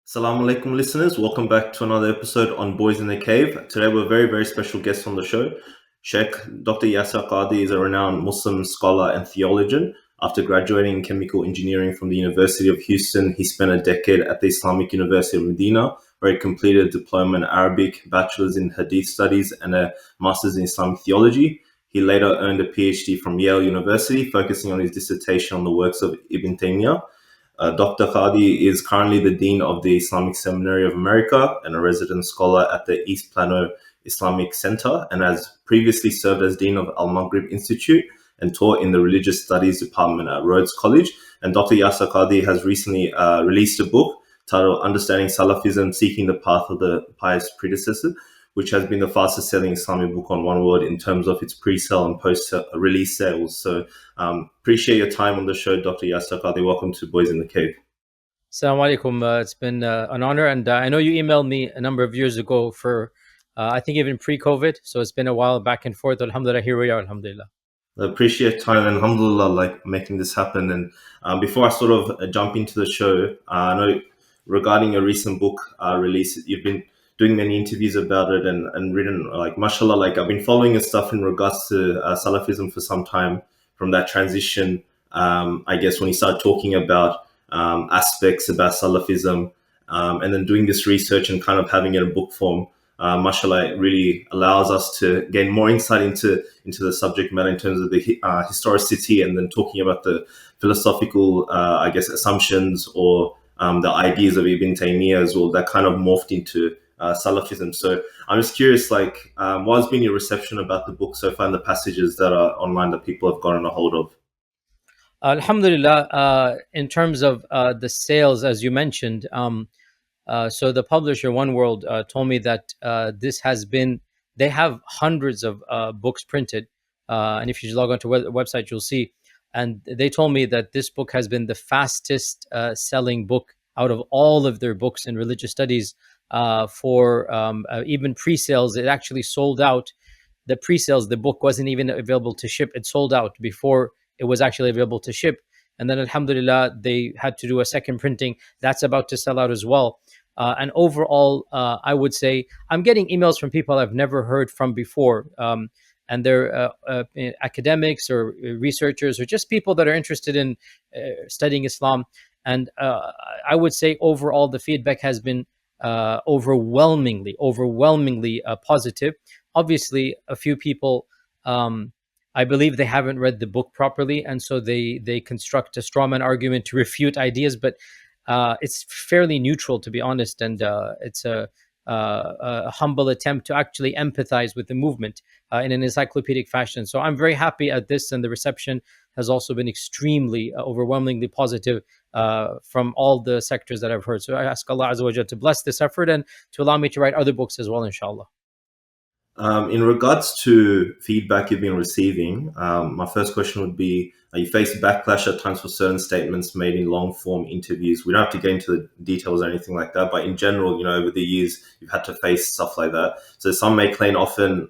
Assalamu alaikum listeners, welcome back to another episode on Boys in the Cave. Today we have a very, very special guest on the show. Sheikh Dr. Yasir Qadhi is a renowned Muslim scholar and theologian. After graduating in chemical engineering from the University of Houston, he spent a decade at the Islamic University of Medina, where he completed a diploma in Arabic, bachelor's in Hadith studies, and a master's in Islamic theology. He later earned a PhD from Yale University, focusing on his dissertation on the works of Ibn Taymiyyah. Dr. Qadhi is currently the Dean of the Islamic Seminary of America and a resident scholar at the East Plano Islamic Center, and has previously served as Dean of Al Maghrib Institute and taught in the Religious Studies Department at Rhodes College. And Dr. Yasir Qadhi has recently released a book titled Understanding Salafism, Seeking the Path of the Pious Predecessor, which has been the fastest selling Islamic book on One Word in terms of its pre-sale and post-release sales. So appreciate your time on the show, Dr. Yasir Qadhi. Welcome to Boys in the Cave. Assalamu alaikum. It's been an honor, and I know you emailed me a number of years ago for, I think even pre-COVID, so it's been a while back and forth. Alhamdulillah, here we are, alhamdulillah. I appreciate time and alhamdulillah, like making this happen. And before I sort of jump into the show, I know regarding your recent book release, you've been doing many interviews about it and written, like, mashallah, like I've been following your stuff in regards to Salafism for some time, from that transition, I guess, when you started talking about aspects about Salafism, and then doing this research and kind of having it in book form. Mashallah, it really allows us to gain more insight into the subject matter in terms of the historicity, and then talking about the philosophical, I guess, assumptions or the ideas of Ibn Taymiyyah as well, that kind of morphed into Salafism. So I'm just curious, like, what has been your reception about the book so far and the passages that are online that people have gotten a hold of? Alhamdulillah, in terms of the sales, as you mentioned, so the publisher, One World, told me that they have hundreds of books printed. And if you log onto the website, you'll see. And they told me that this book has been the fastest selling book out of all of their books in religious studies. For even pre-sales, it actually sold out. The pre-sales, the book wasn't even available to ship. It sold out before it was actually available to ship. And then alhamdulillah, they had to do a second printing. That's about to sell out as well. And overall, I would say I'm getting emails from people I've never heard from before. And they're academics or researchers or just people that are interested in studying Islam. And I would say overall, the feedback has been overwhelmingly positive. Obviously, a few people, I believe they haven't read the book properly, and so they construct a strawman argument to refute ideas. But it's fairly neutral, to be honest, and it's a humble attempt to actually empathize with the movement in an encyclopedic fashion. So I'm very happy at this, and the reception has also been extremely, overwhelmingly positive from all the sectors that I've heard. So I ask Allah Azza wa Jalla to bless this effort and to allow me to write other books as well, inshallah. In regards to feedback you've been receiving, my first question would be, you face backlash at times for certain statements made in long form interviews. We don't have to get into the details or anything like that, but in general, over the years, you've had to face stuff like that. So some may claim often,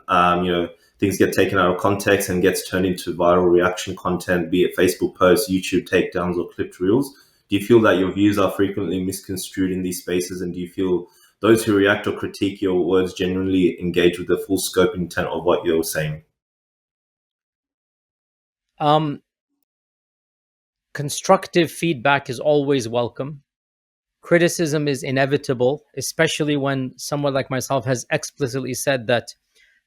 things get taken out of context and gets turned into viral reaction content, be it Facebook posts, YouTube takedowns, or clipped reels. Do you feel that your views are frequently misconstrued in these spaces? And do you feel those who react or critique your words genuinely engage with the full scope and intent of what you're saying? Constructive feedback is always welcome. Criticism is inevitable, especially when someone like myself has explicitly said that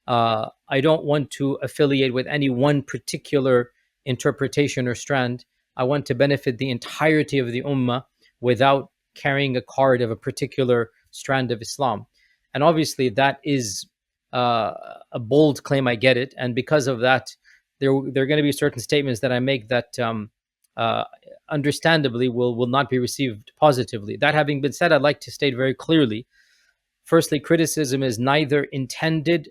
I don't want to affiliate with any one particular interpretation or strand. I want to benefit the entirety of the ummah without carrying a card of a particular strand of Islam. And obviously that is a bold claim, I get it. And because of that, there are going to be certain statements that I make that understandably will not be received positively. That having been said, I'd like to state very clearly, firstly, criticism is neither intended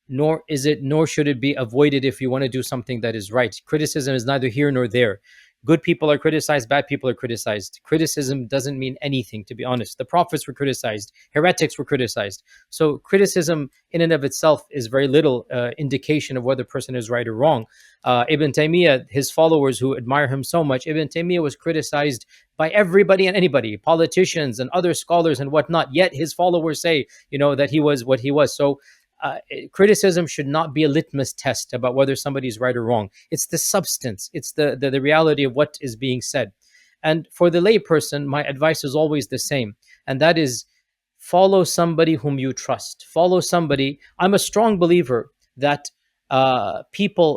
nor should it be avoided if you want to do something that is right. Criticism is neither here nor there. Good people are criticized, bad people are criticized. Criticism doesn't mean anything, to be honest. The prophets were criticized, heretics were criticized. So criticism in and of itself is very little indication of whether a person is right or wrong. Ibn Taymiyyah, his followers who admire him so much, Ibn Taymiyyah was criticized by everybody and anybody, politicians and other scholars and whatnot. Yet his followers say, that he was what he was. So uh, criticism should not be a litmus test about whether somebody's right or wrong. It's the substance. It's the reality of what is being said. And for the layperson, my advice is always the same, and that is follow somebody whom you trust. Follow somebody. I'm a strong believer that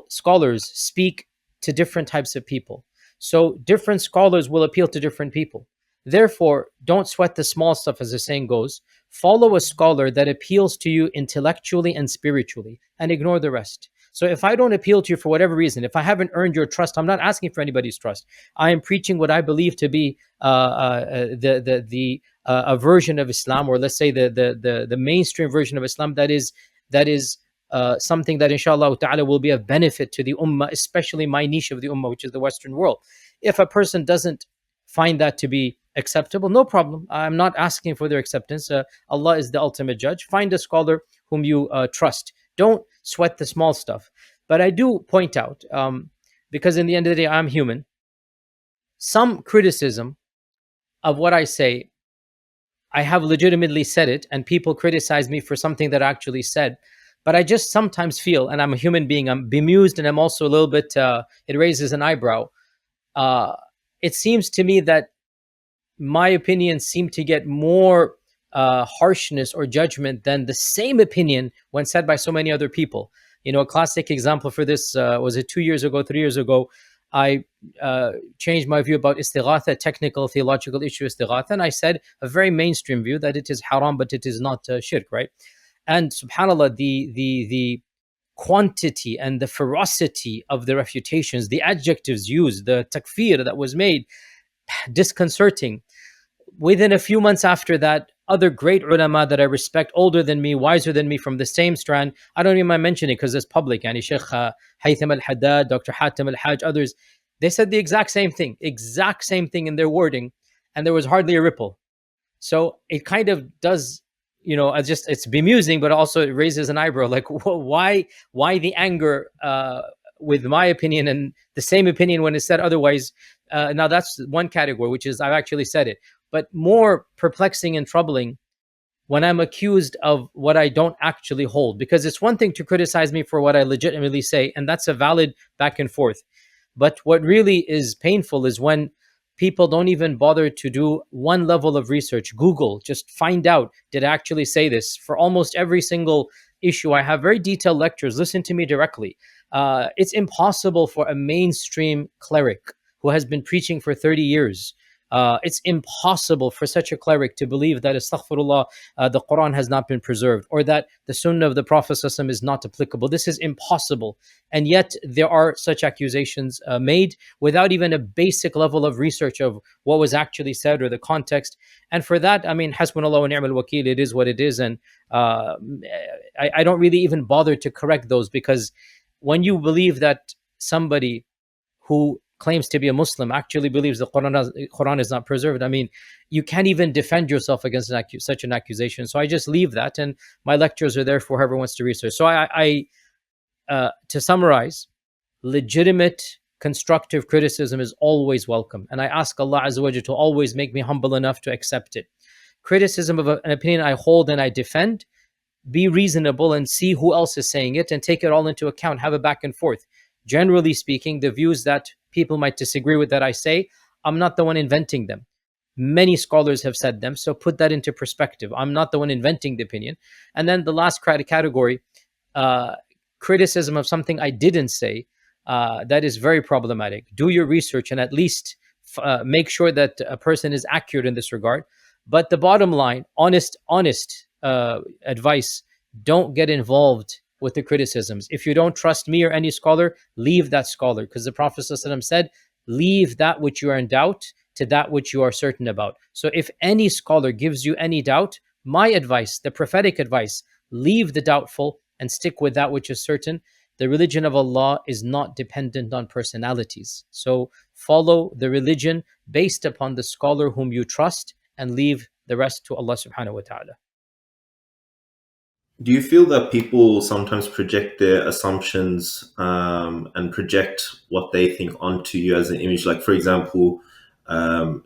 scholars speak to different types of people. So different scholars will appeal to different people. Therefore, don't sweat the small stuff, as the saying goes. Follow a scholar that appeals to you intellectually and spiritually, and ignore the rest. So if I don't appeal to you for whatever reason, if I haven't earned your trust, I'm not asking for anybody's trust. I am preaching what I believe to be the a version of Islam, or let's say the mainstream version of Islam that is something that inshallah ta'ala will be of benefit to the ummah, especially my niche of the ummah, which is the Western world. If a person doesn't find that to be acceptable, no problem. I'm not asking for their acceptance. Allah is the ultimate judge. Find a scholar whom you trust. Don't sweat the small stuff. But I do point out, because in the end of the day, I'm human, some criticism of what I say, I have legitimately said it, and people criticize me for something that I actually said. But I just sometimes feel, and I'm a human being, I'm bemused, and I'm also a little bit, it raises an eyebrow. It seems to me that my opinions seem to get more harshness or judgment than the same opinion when said by so many other people. A classic example for this was it 2 years ago, 3 years ago, I changed my view about istighatha, technical theological issue istighatha, and I said a very mainstream view that it is haram, but it is not shirk, right? And subhanallah, the quantity and the ferocity of the refutations, the adjectives used, the takfir that was made, disconcerting. Within a few months after that, other great ulama that I respect, older than me, wiser than me, from the same strand, I don't even mind mentioning it because it's public, yani Shaykh Haytham al-Haddad, Dr. Hatem al-Hajj, others, they said the exact same thing in their wording, and there was hardly a ripple. So it kind of does, it's bemusing, but also it raises an eyebrow. Like, why the anger with my opinion and the same opinion when it's said otherwise? Now that's one category, which is I've actually said it. But more perplexing and troubling when I'm accused of what I don't actually hold. Because it's one thing to criticize me for what I legitimately say, and that's a valid back and forth. But what really is painful is when people don't even bother to do one level of research. Google, just find out, did I actually say this? For almost every single issue, I have very detailed lectures. Listen to me directly. It's impossible for a mainstream cleric who has been preaching for 30 years. It's impossible for such a cleric to believe that, astaghfirullah, the Quran has not been preserved, or that the Sunnah of the Prophet ﷺ is not applicable. This is impossible. And yet there are such accusations made without even a basic level of research of what was actually said or the context. And for that, I mean, hasbunallah wa ni'mal wakeel, it is what it is. And I don't really even bother to correct those, because when you believe that somebody who claims to be a Muslim actually believes the Quran is not preserved, I mean, you can't even defend yourself against such an accusation. So I just leave that, and my lectures are there for whoever wants to research. So to summarize, legitimate constructive criticism is always welcome, and I ask Allah Azza wa Jalla to always make me humble enough to accept it. Criticism of an opinion I hold and I defend, be reasonable and see who else is saying it and take it all into account, have a back and forth. Generally speaking, the views that people might disagree with that I say, I'm not the one inventing them. Many scholars have said them, so put that into perspective. I'm not the one inventing the opinion. And then the last category, criticism of something I didn't say, that is very problematic. Do your research and at least make sure that a person is accurate in this regard. But the bottom line, honest advice, don't get involved with the criticisms. If you don't trust me or any scholar, leave that scholar, because the Prophet ﷺ said, leave that which you are in doubt to that which you are certain about. So if any scholar gives you any doubt, my advice, the prophetic advice, leave the doubtful and stick with that which is certain. the religion of Allah is not dependent on personalities. So follow the religion based upon the scholar whom you trust and leave the rest to Allah subhanahu wa ta'ala. Do you feel that people sometimes project their assumptions and project what they think onto you as an image? Like, for example,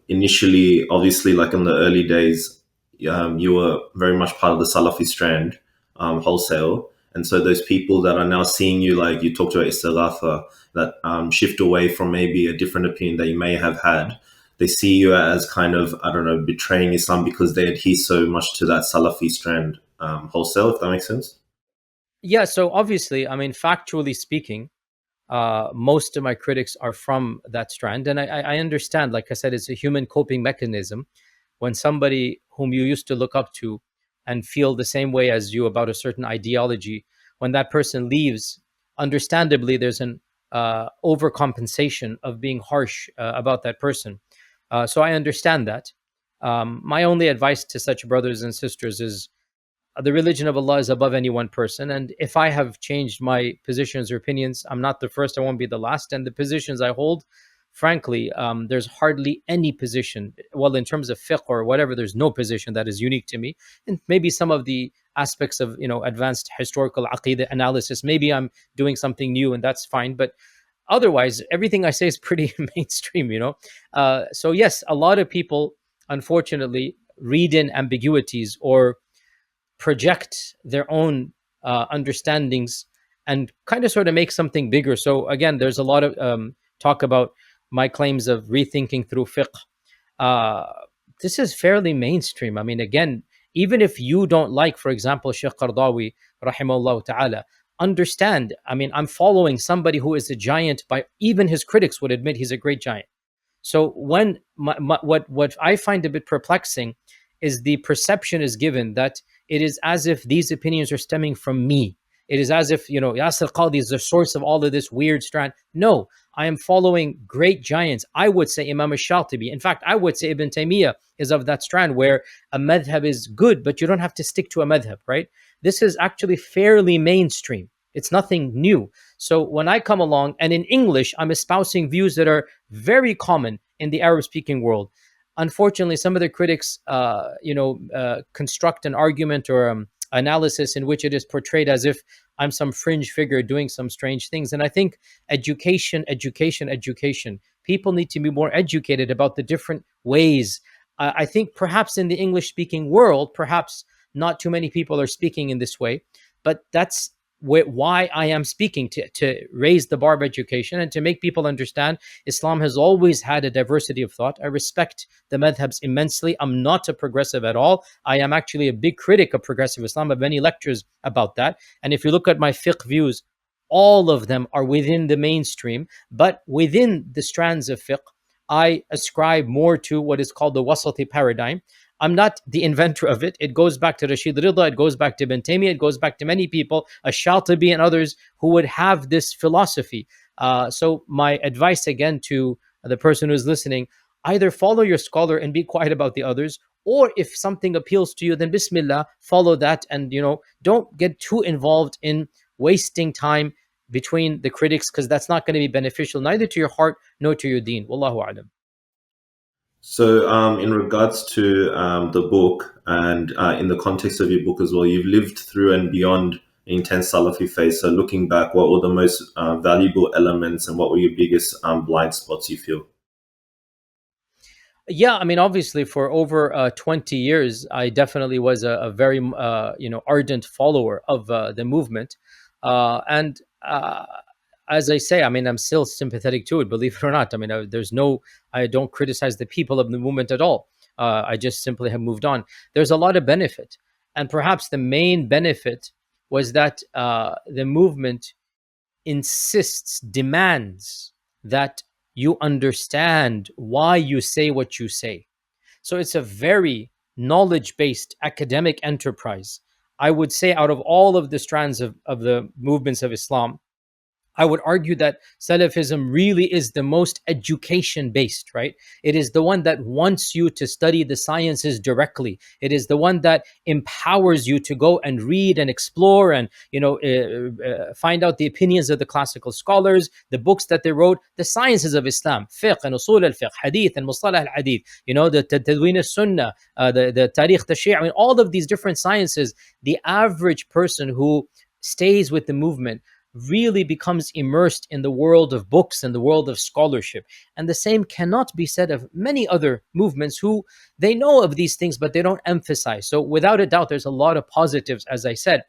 initially, obviously, like in the early days, you were very much part of the Salafi strand, wholesale. And so those people that are now seeing you, like you talked about Istighatha, that shift away from maybe a different opinion that you may have had, they see you as kind of, I don't know, betraying Islam because they adhere so much to that Salafi strand wholesale, if that makes sense. Yeah, so obviously, I mean, factually speaking, most of my critics are from that strand. And I understand, like I said, it's a human coping mechanism. When somebody whom you used to look up to and feel the same way as you about a certain ideology, when that person leaves, understandably, there's an overcompensation of being harsh about that person. So I understand that. My only advice to such brothers and sisters is the religion of Allah is above any one person. And if I have changed my positions or opinions, I'm not the first, I won't be the last. And the positions I hold, frankly, there's hardly any position. Well, in terms of fiqh or whatever, there's no position that is unique to me. And maybe some of the aspects of, advanced historical aqidah analysis, maybe I'm doing something new and that's fine. But otherwise, everything I say is pretty mainstream. So yes, a lot of people, unfortunately, read in ambiguities or project their own understandings and kind of sort of make something bigger. So again, there's a lot of talk about my claims of rethinking through fiqh. Uh, this is fairly mainstream. I mean, again, even if you don't like, for example, Shaykh Qardawi, rahimahullah ta'ala, understand, I mean, I'm following somebody who is a giant by even his critics would admit he's a great giant. So when what I find a bit perplexing is the perception is given that it is as if these opinions are stemming from me. It is as if, Yasir Qadhi is the source of all of this weird strand. No, I am following great giants. I would say Imam al-Shatibi. In fact, I would say Ibn Taymiyyah is of that strand where a madhab is good, but you don't have to stick to a madhab, right? This is actually fairly mainstream. It's nothing new. So when I come along and in English, I'm espousing views that are very common in the Arab speaking world. Unfortunately, some of the critics, construct an argument or analysis in which it is portrayed as if I'm some fringe figure doing some strange things. And I think education, education, education. People need to be more educated about the different ways. I think perhaps in the English speaking world, perhaps not too many people are speaking in this way, but that's why I am speaking to raise the bar of education and to make people understand Islam has always had a diversity of thought. I respect the madhabs immensely. I'm not a progressive at all. I am actually a big critic of progressive Islam. I have many lectures about that. And if you look at my fiqh views, all of them are within the mainstream, but within the strands of fiqh, I ascribe more to what is called the wasati paradigm. I'm not the inventor of it. It goes back to Rashid Rida, it goes back to Ibn Taymiyyah, it goes back to many people, Ash-Shatibi and others who would have this philosophy. So my advice again to the person who's listening, either follow your scholar and be quiet about the others, or if something appeals to you, then Bismillah, follow that, and don't get too involved in wasting time between the critics, because that's not going to be beneficial neither to your heart nor to your deen. Wallahu a'lam. So, in regards to the book and in the context of your book as well, you've lived through and beyond an intense Salafi phase. So, looking back, what were the most valuable elements and what were your biggest blind spots you feel? Yeah, I mean, obviously, for over 20 years, I definitely was a very, ardent follower of the movement. And as I say, I mean, I'm still sympathetic to it, believe it or not. I mean, I don't criticize the people of the movement at all. I just simply have moved on. There's a lot of benefit. And perhaps the main benefit was that the movement demands that you understand why you say what you say. So it's a very knowledge based academic enterprise. I would say, out of all of the strands of the movements of Islam, I would argue that Salafism really is the most education based, right? It is the one that wants you to study the sciences directly. It is the one that empowers you to go and read and explore and, find out the opinions of the classical scholars, the books that they wrote, the sciences of Islam, fiqh and usul al-fiqh, hadith and mustalah al-hadith, the tadween al-sunnah, the tarikh, the shia, I mean, all of these different sciences. The average person who stays with the movement really becomes immersed in the world of books and the world of scholarship. And the same cannot be said of many other movements who they know of these things, but they don't emphasize. So, without a doubt, there's a lot of positives, as I said.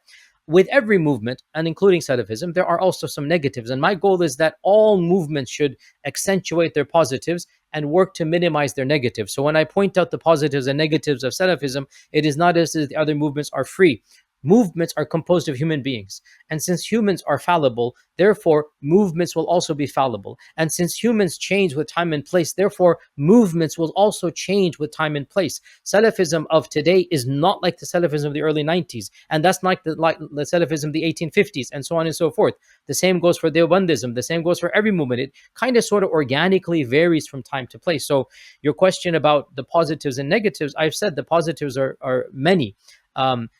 With every movement, and including Salafism, there are also some negatives. And my goal is that all movements should accentuate their positives and work to minimize their negatives. So when I point out the positives and negatives of Salafism, it is not as if the other movements are free. Movements are composed of human beings. And since humans are fallible, therefore movements will also be fallible. And since humans change with time and place, therefore movements will also change with time and place. Salafism of today is not like the Salafism of the early 90s. And that's like the Salafism of the 1850s and so on and so forth. The same goes for Deobandism. The same goes for every movement. It kind of sort of organically varies from time to place. So your question about the positives and negatives, I've said the positives are many.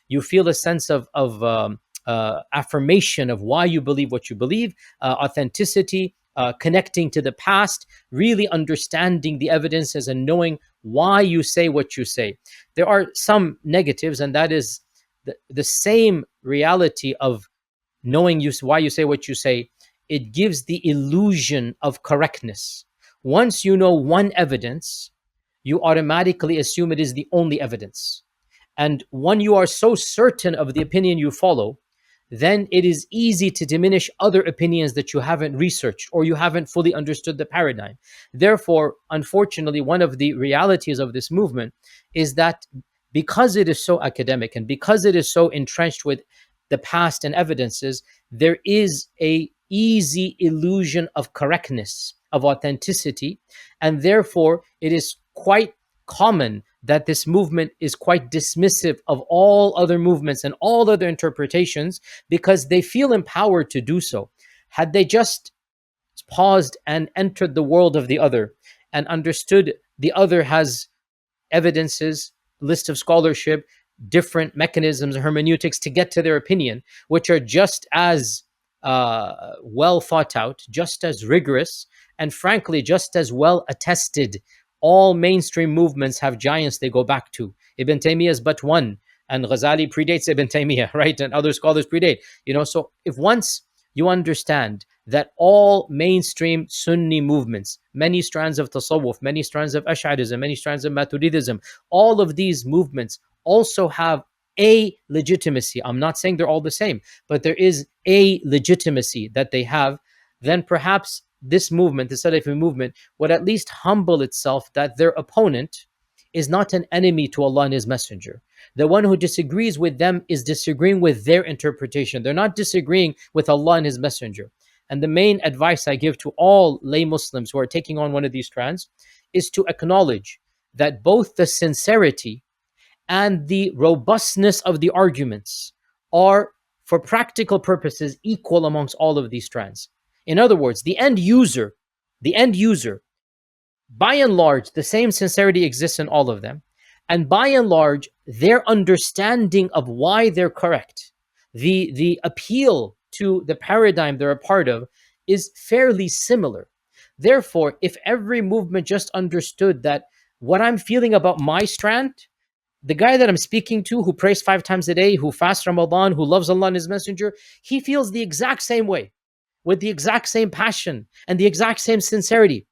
You feel a sense of affirmation of why you believe what you believe, authenticity, connecting to the past, really understanding the evidences and knowing why you say what you say. There are some negatives, and that is the same reality of knowing why you say what you say. It gives the illusion of correctness. Once you know one evidence, you automatically assume it is the only evidence. And when you are so certain of the opinion you follow, then it is easy to diminish other opinions that you haven't researched or you haven't fully understood the paradigm. Therefore, unfortunately, one of the realities of this movement is that because it is so academic and because it is so entrenched with the past and evidences, there is a easy illusion of correctness, of authenticity, and therefore it is quite common that this movement is quite dismissive of all other movements and all other interpretations because they feel empowered to do so. Had they just paused and entered the world of the other and understood the other has evidences, list of scholarship, different mechanisms, hermeneutics to get to their opinion, which are just as well thought out, just as rigorous, and frankly, just as well attested. All mainstream movements have giants they go back to. Ibn Taymiyyah is but one, and Ghazali predates Ibn Taymiyyah, right? And other scholars predate. So if once you understand that all mainstream Sunni movements, many strands of Tasawwuf, many strands of Ash'arism, many strands of Maturidism, all of these movements also have a legitimacy. I'm not saying they're all the same, but there is a legitimacy that they have. Then perhaps this movement, the Salafi movement, would at least humble itself that their opponent is not an enemy to Allah and His Messenger. The one who disagrees with them is disagreeing with their interpretation. They're not disagreeing with Allah and His Messenger. And the main advice I give to all lay Muslims who are taking on one of these strands is to acknowledge that both the sincerity and the robustness of the arguments are, for practical purposes, equal amongst all of these strands. In other words, the end user, by and large, the same sincerity exists in all of them. And by and large, their understanding of why they're correct, the appeal to the paradigm they're a part of, is fairly similar. Therefore, if every movement just understood that what I'm feeling about my strand, the guy that I'm speaking to who prays 5 times a day, who fasts Ramadan, who loves Allah and His Messenger, he feels the exact same way, with the exact same passion and the exact same sincerity.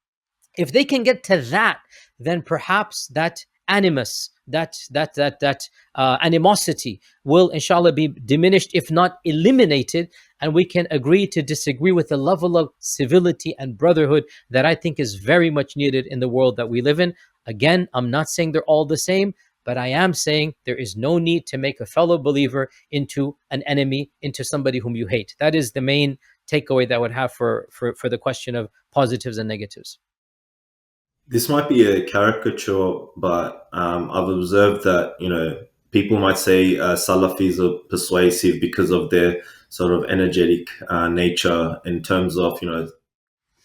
If they can get to that, then perhaps that animus, that animosity will inshallah be diminished, if not eliminated, and we can agree to disagree with the level of civility and brotherhood that I think is very much needed in the world that we live in. Again, I'm not saying they're all the same, but I am saying there is no need to make a fellow believer into an enemy, into somebody whom you hate. That is the main takeaway that I would have for the question of positives and negatives. This might be a caricature, but I've observed that people might say Salafis are persuasive because of their sort of energetic nature in terms of,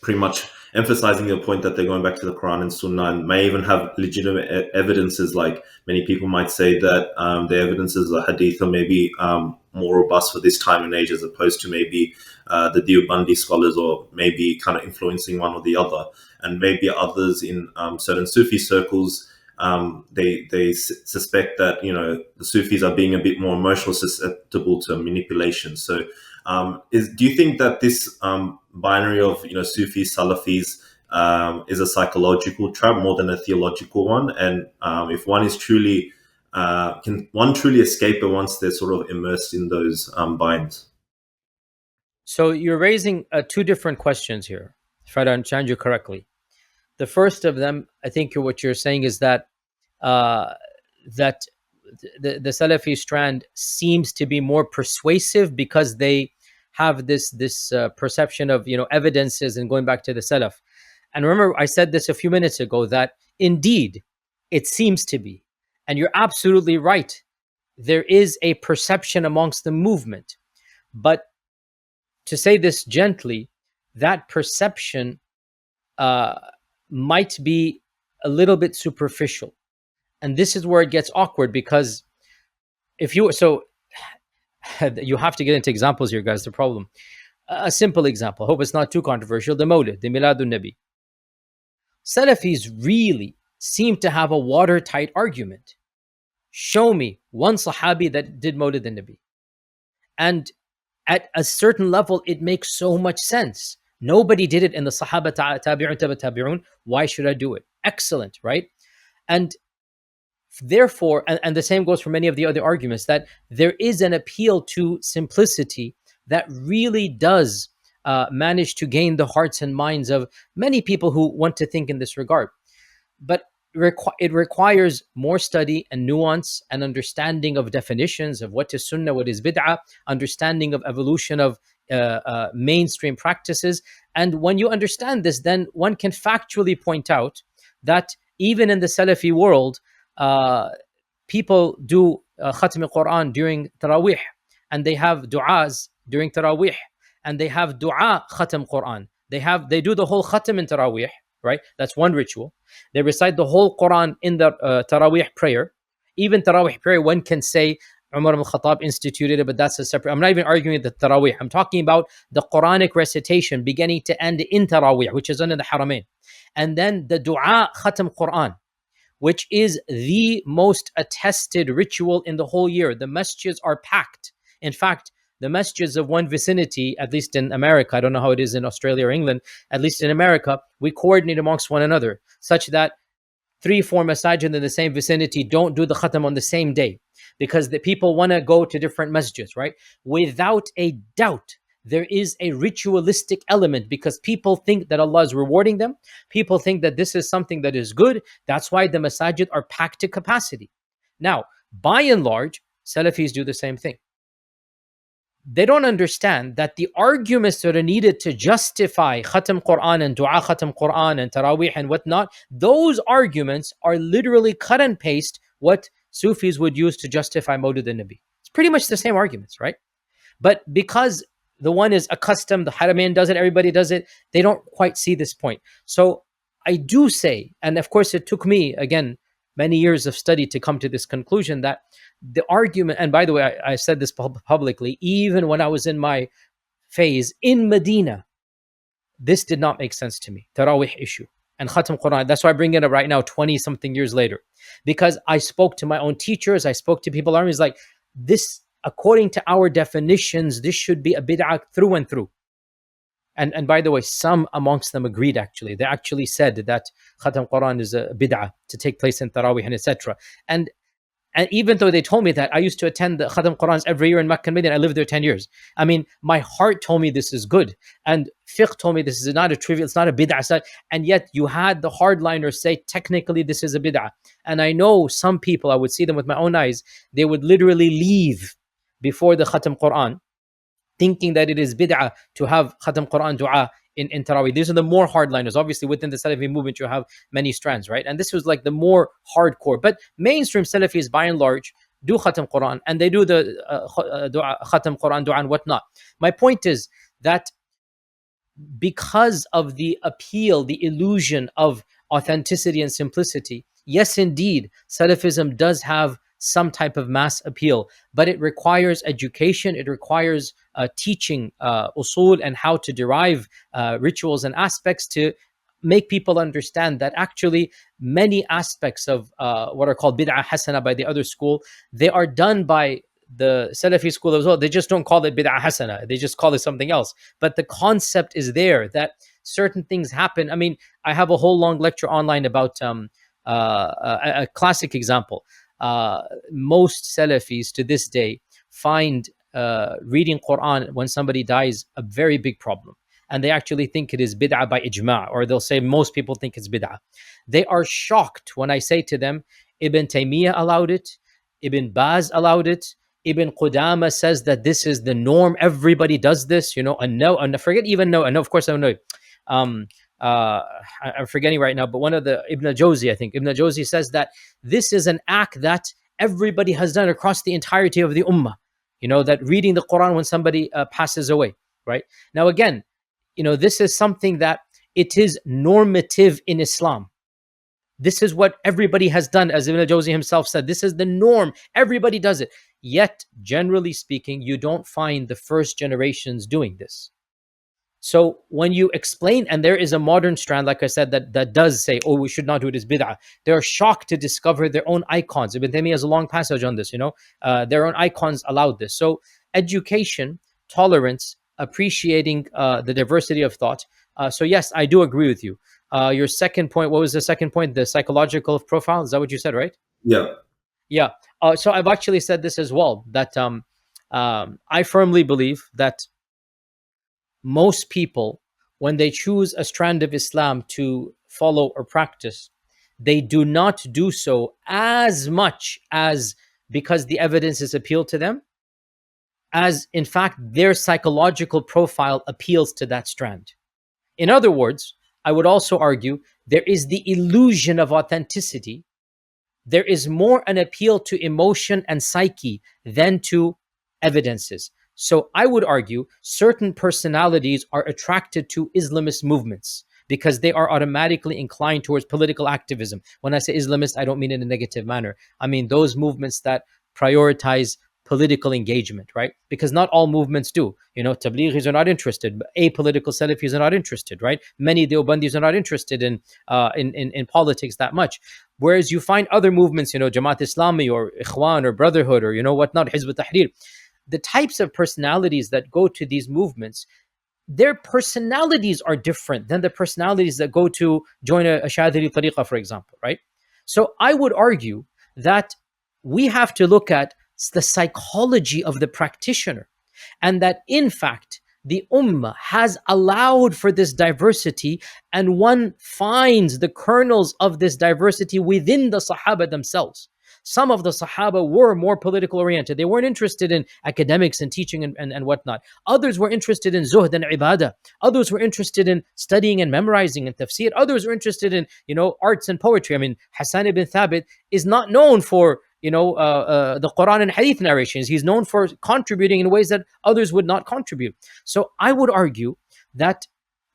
pretty much emphasizing the point that they're going back to the Quran and Sunnah, and may even have legitimate evidences. Like many people might say that the evidences of Hadith are maybe more robust for this time and age, as opposed to maybe the Deobandi scholars, or maybe kind of influencing one or the other. And maybe others in certain Sufi circles, they suspect that the Sufis are being a bit more emotional, susceptible to manipulation. So do you think that this binary of Sufi Salafis is a psychological trap more than a theological one? And if one is truly can one truly escape it once they're sort of immersed in those binds? So you're raising two different questions here, if I understand you correctly. The first of them, I think what you're saying is that uh, that the Salafi strand seems to be more persuasive because they have this perception of evidences and going back to the Salaf. And remember, I said this a few minutes ago that indeed it seems to be, and you're absolutely right. There is a perception amongst the movement, but to say this gently, that perception uh, might be a little bit superficial. And this is where it gets awkward, because if you so you have to get into examples here, guys. The problem, a simple example, hope it's not too controversial: the Mawlid, the Miladun Nabi. Salafis really seem to have a watertight argument. Show me one Sahabi that did Mawlid the Nabi, and at a certain level it makes so much sense. Nobody did it in the Sahaba, Tabi'un, Tabi'un. Why should I do it? Excellent, right? And therefore, and the same goes for many of the other arguments, that there is an appeal to simplicity that really does manage to gain the hearts and minds of many people who want to think in this regard. But it requires more study and nuance and understanding of definitions of what is sunnah, what is bid'ah, understanding of evolution of mainstream practices. And when you understand this, then one can factually point out that even in the Salafi world, people do Khatm al-Quran during Taraweeh, and they have du'as during Taraweeh, and they have du'a Khatm Quran. They do the whole Khatm in Taraweeh, right? That's one ritual. They recite the whole Quran in the Taraweeh prayer. Even Taraweeh prayer, one can say Umar ibn Khattab instituted it, but that's a separate. I'm not even arguing the Taraweeh. I'm talking about the Quranic recitation beginning to end in Taraweeh, which is under the Haramain. And then the du'a Khatm Quran, which is the most attested ritual in the whole year. The masjids are packed. In fact, the masjids of one vicinity, at least in America, I don't know how it is in Australia or England, at least in America, we coordinate amongst one another, such that 3-4 masajid in the same vicinity don't do the khatam on the same day, because the people want to go to different masjids, right? Without a doubt, there is a ritualistic element, because people think that Allah is rewarding them. People think that this is something that is good. That's why the masajid are packed to capacity. Now, by and large, Salafis do the same thing. They don't understand that the arguments that are needed to justify Khatam Quran and Dua Khatam Quran and Taraweeh and whatnot, those arguments are literally cut and paste what Sufis would use to justify Mawlid al-Nabi. It's pretty much the same arguments, right? But because the one is accustomed, the Haramain does it, everybody does it, they don't quite see this point. So I do say, and of course it took me, again, many years of study to come to this conclusion, that the argument, and by the way, I said this publicly, even when I was in my phase in Medina, this did not make sense to me, Taraweeh issue and Khatam Quran. That's why I bring it up right now, 20 something years later, because I spoke to my own teachers, I spoke to people, armies like this, according to our definitions, this should be a bid'ah through and through. And by the way, some amongst them agreed actually. They actually said that Khatam Quran is a bid'ah to take place in Taraweeh and etc. And even though they told me that, I used to attend the Khatam Qurans every year in Makkah and Medina. I lived there 10 years. I mean, my heart told me this is good. And fiqh told me this is not a trivial, it's not a bid'ah. And yet you had the hardliners say, technically this is a bid'ah. And I know some people, I would see them with my own eyes, they would literally leave before the Khatam Quran, thinking that it is bid'ah to have Khatam Quran dua in Taraweeh. These are the more hardliners. Obviously, within the Salafi movement, you have many strands, right? And this was like the more hardcore. But mainstream Salafis, by and large, do khatam Quran, and they do the khatam Quran dua and whatnot. My point is that because of the appeal, the illusion of authenticity and simplicity, yes, indeed, Salafism does have some type of mass appeal, but it requires education, it requires teaching usul and how to derive rituals and aspects to make people understand that actually many aspects of what are called bid'ah hasana by the other school, they are done by the Salafi school as well. They just don't call it bid'ah hasana, they just call it something else. But the concept is there that certain things happen. I mean, I have a whole long lecture online about a classic example. Most Salafis to this day find reading Quran when somebody dies a very big problem. And they actually think it is bid'ah by ijma', or they'll say most people think it's bid'ah. They are shocked when I say to them, Ibn Taymiyyah allowed it, Ibn Baz allowed it, Ibn Qudama says that this is the norm. Everybody does this, and no, and forget even no, and no, of course I don't know. I'm forgetting right now, but one of the Ibn Jawzi, I think Ibn Jawzi says that this is an act that everybody has done across the entirety of the ummah. That reading the Quran when somebody passes away, right? Now again, this is something that it is normative in Islam. This is what everybody has done, as Ibn Jawzi himself said. This is the norm. Everybody does it. Yet, generally speaking, you don't find the first generations doing this. So when you explain, and there is a modern strand, like I said, that does say, oh, we should not do it as bid'ah. They're shocked to discover their own icons. Ibn Taymiyyah has a long passage on this, their own icons allowed this. So education, tolerance, appreciating the diversity of thought. So yes, I do agree with you. Your second point, what was the second point? The psychological profile? Is that what you said, right? Yeah. Yeah. So I've actually said this as well, that I firmly believe that most people, when they choose a strand of Islam to follow or practice, they do not do so as much as because the evidence is appealed to them, as in fact their psychological profile appeals to that strand. In other words, I would also argue there is the illusion of authenticity. There is more an appeal to emotion and psyche than to evidences. So I would argue certain personalities are attracted to Islamist movements because they are automatically inclined towards political activism. When I say Islamist, I don't mean in a negative manner. I mean those movements that prioritize political engagement, right? Because not all movements do. Tablighis are not interested. Apolitical Salafis are not interested, right? Many Deobandis are not interested in politics that much. Whereas you find other movements, Jamaat Islami or Ikhwan or Brotherhood or whatnot, Hizb ut-Tahrir, the types of personalities that go to these movements, their personalities are different than the personalities that go to join a Shadhili Tariqa, for example, right? So I would argue that we have to look at the psychology of the practitioner, and that in fact the ummah has allowed for this diversity, and one finds the kernels of this diversity within the Sahaba themselves. Some of the Sahaba were more political oriented. They weren't interested in academics and teaching and whatnot. Others were interested in zuhd and ibadah. Others were interested in studying and memorizing and tafsir. Others were interested in, arts and poetry. I mean, Hassan ibn Thabit is not known for, the Quran and Hadith narrations. He's known for contributing in ways that others would not contribute. So I would argue that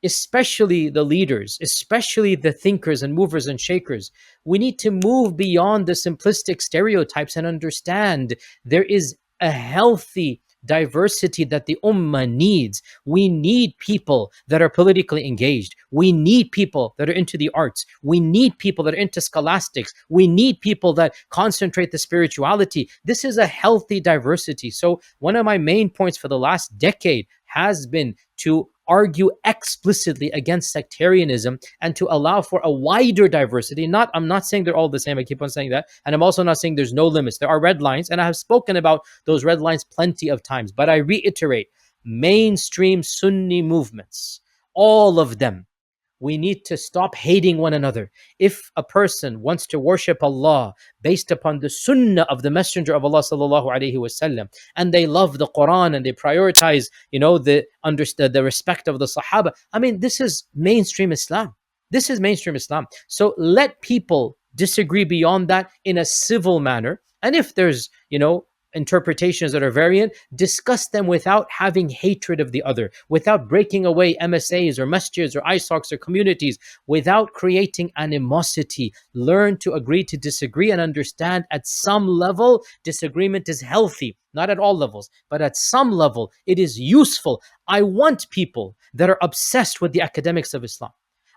especially the leaders, especially the thinkers and movers and shakers, we need to move beyond the simplistic stereotypes and understand there is a healthy diversity that the ummah needs. We need people that are politically engaged. We need people that are into the arts. We need people that are into scholastics. We need people that concentrate the spirituality. This is a healthy diversity. So one of my main points for the last decade has been to argue explicitly against sectarianism and to allow for a wider diversity. I'm not saying they're all the same. I keep on saying that. And I'm also not saying there's no limits. There are red lines, and I have spoken about those red lines plenty of times. But I reiterate, mainstream Sunni movements, all of them, we need to stop hating one another. If a person wants to worship Allah based upon the sunnah of the Messenger of Allah sallallahu alaihi wasallam, and they love the Quran and they prioritize, the respect of the Sahaba, I mean, this is mainstream Islam. This is mainstream Islam. So let people disagree beyond that in a civil manner. And if there's, interpretations that are variant, discuss them without having hatred of the other, without breaking away MSAs or masjids or ISOCs or communities, without creating animosity. Learn to agree to disagree and understand at some level disagreement is healthy. Not at all levels, but at some level it is useful. I want people that are obsessed with the academics of Islam.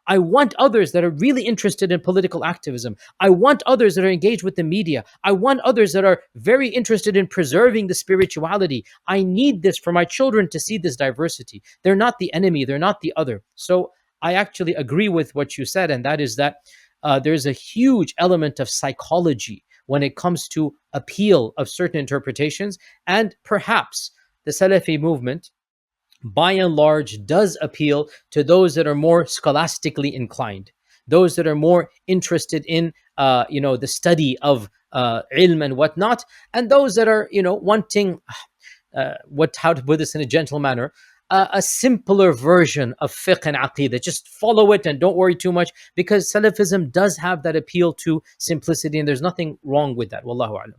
I want others that are really interested in political activism. I want others that are engaged with the media. I want others that are very interested in preserving the spirituality. I need this for my children to see this diversity. They're not the enemy, they're not the other. So I actually agree with what you said, and that is that there's a huge element of psychology when it comes to appeal of certain interpretations. And perhaps the Salafi movement, by and large, does appeal to those that are more scholastically inclined, those that are more interested in the study of ilm and whatnot, and those that are wanting how to put this in a gentle manner, a simpler version of fiqh and aqidah. Just follow it and don't worry too much, because Salafism does have that appeal to simplicity, and there's nothing wrong with that. Wallahu a'lam.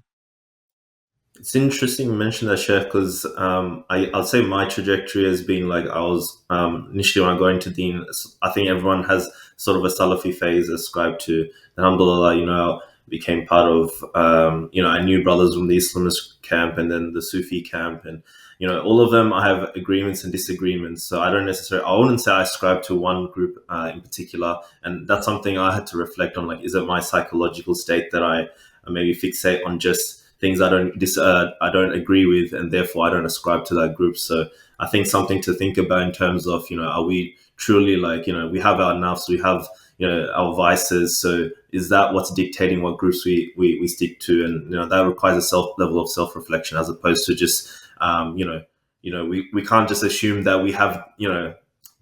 It's interesting you mentioned that, Sheikh, because I'll say my trajectory has been like I was initially when I got into Deen. I think everyone has sort of a Salafi phase ascribed to. Alhamdulillah, became part of, I knew brothers from the Islamist camp and then the Sufi camp, and all of them I have agreements and disagreements. So I wouldn't say I ascribe to one group in particular, and that's something I had to reflect on. Like, is it my psychological state that I maybe fixate on just things I don't agree with, and therefore I don't ascribe to that group. So I think something to think about in terms of, are we truly like, we have our nafs, we have, our vices. So is that what's dictating what groups we stick to? And, that requires a level of self-reflection, as opposed to just, we can't just assume that we have,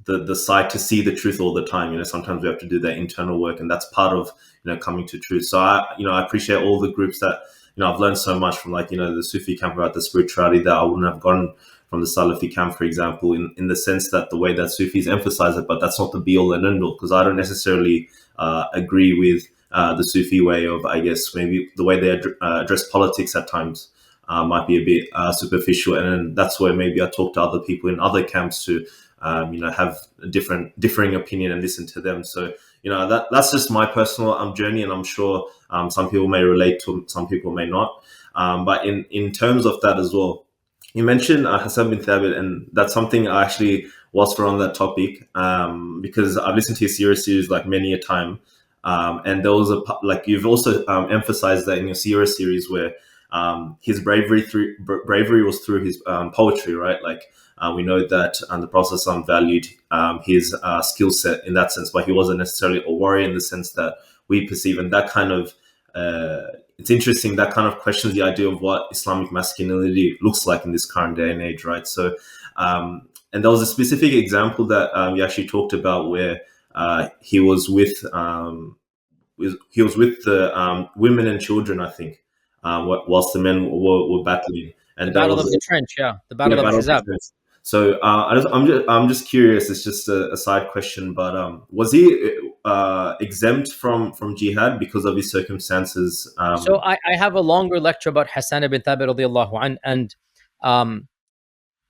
the sight to see the truth all the time. Sometimes we have to do that internal work, and that's part of, coming to truth. So I appreciate all the groups that, I've learned so much from, like, the Sufi camp about the spirituality that I wouldn't have gotten from the Salafi camp, for example, in the sense that the way that Sufis emphasize it, but that's not the be all and end all, because I don't necessarily agree with the Sufi way of, I guess, maybe the way they address politics at times might be a bit superficial. And then that's where maybe I talk to other people in other camps to, have a differing opinion and listen to them. So, that's just my personal journey, and I'm sure some people may relate to, some people may not. But in terms of that as well, you mentioned Hassan bin Thabit, and that's something I actually, whilst we're on that topic, because I've listened to your series like many a time, and there was like you've also emphasized that in your series where his bravery was through his poetry, right? Like, we know that the Prophet valued his skill set in that sense, but he wasn't necessarily a warrior in the sense that we perceive. And that kind of, it's interesting, that kind of questions the idea of what Islamic masculinity looks like in this current day and age, right? So, and there was a specific example that you actually talked about where he was with the women and children, I think, whilst the men were battling, The and that Battle of was the Trench, yeah, the yeah, Battle of battle of the Ahzab. Trench. So I'm just curious. It's just a side question, but was he exempt from jihad because of his circumstances? So I have a longer lecture about Hassan ibn Thabit radiallahu an, and um,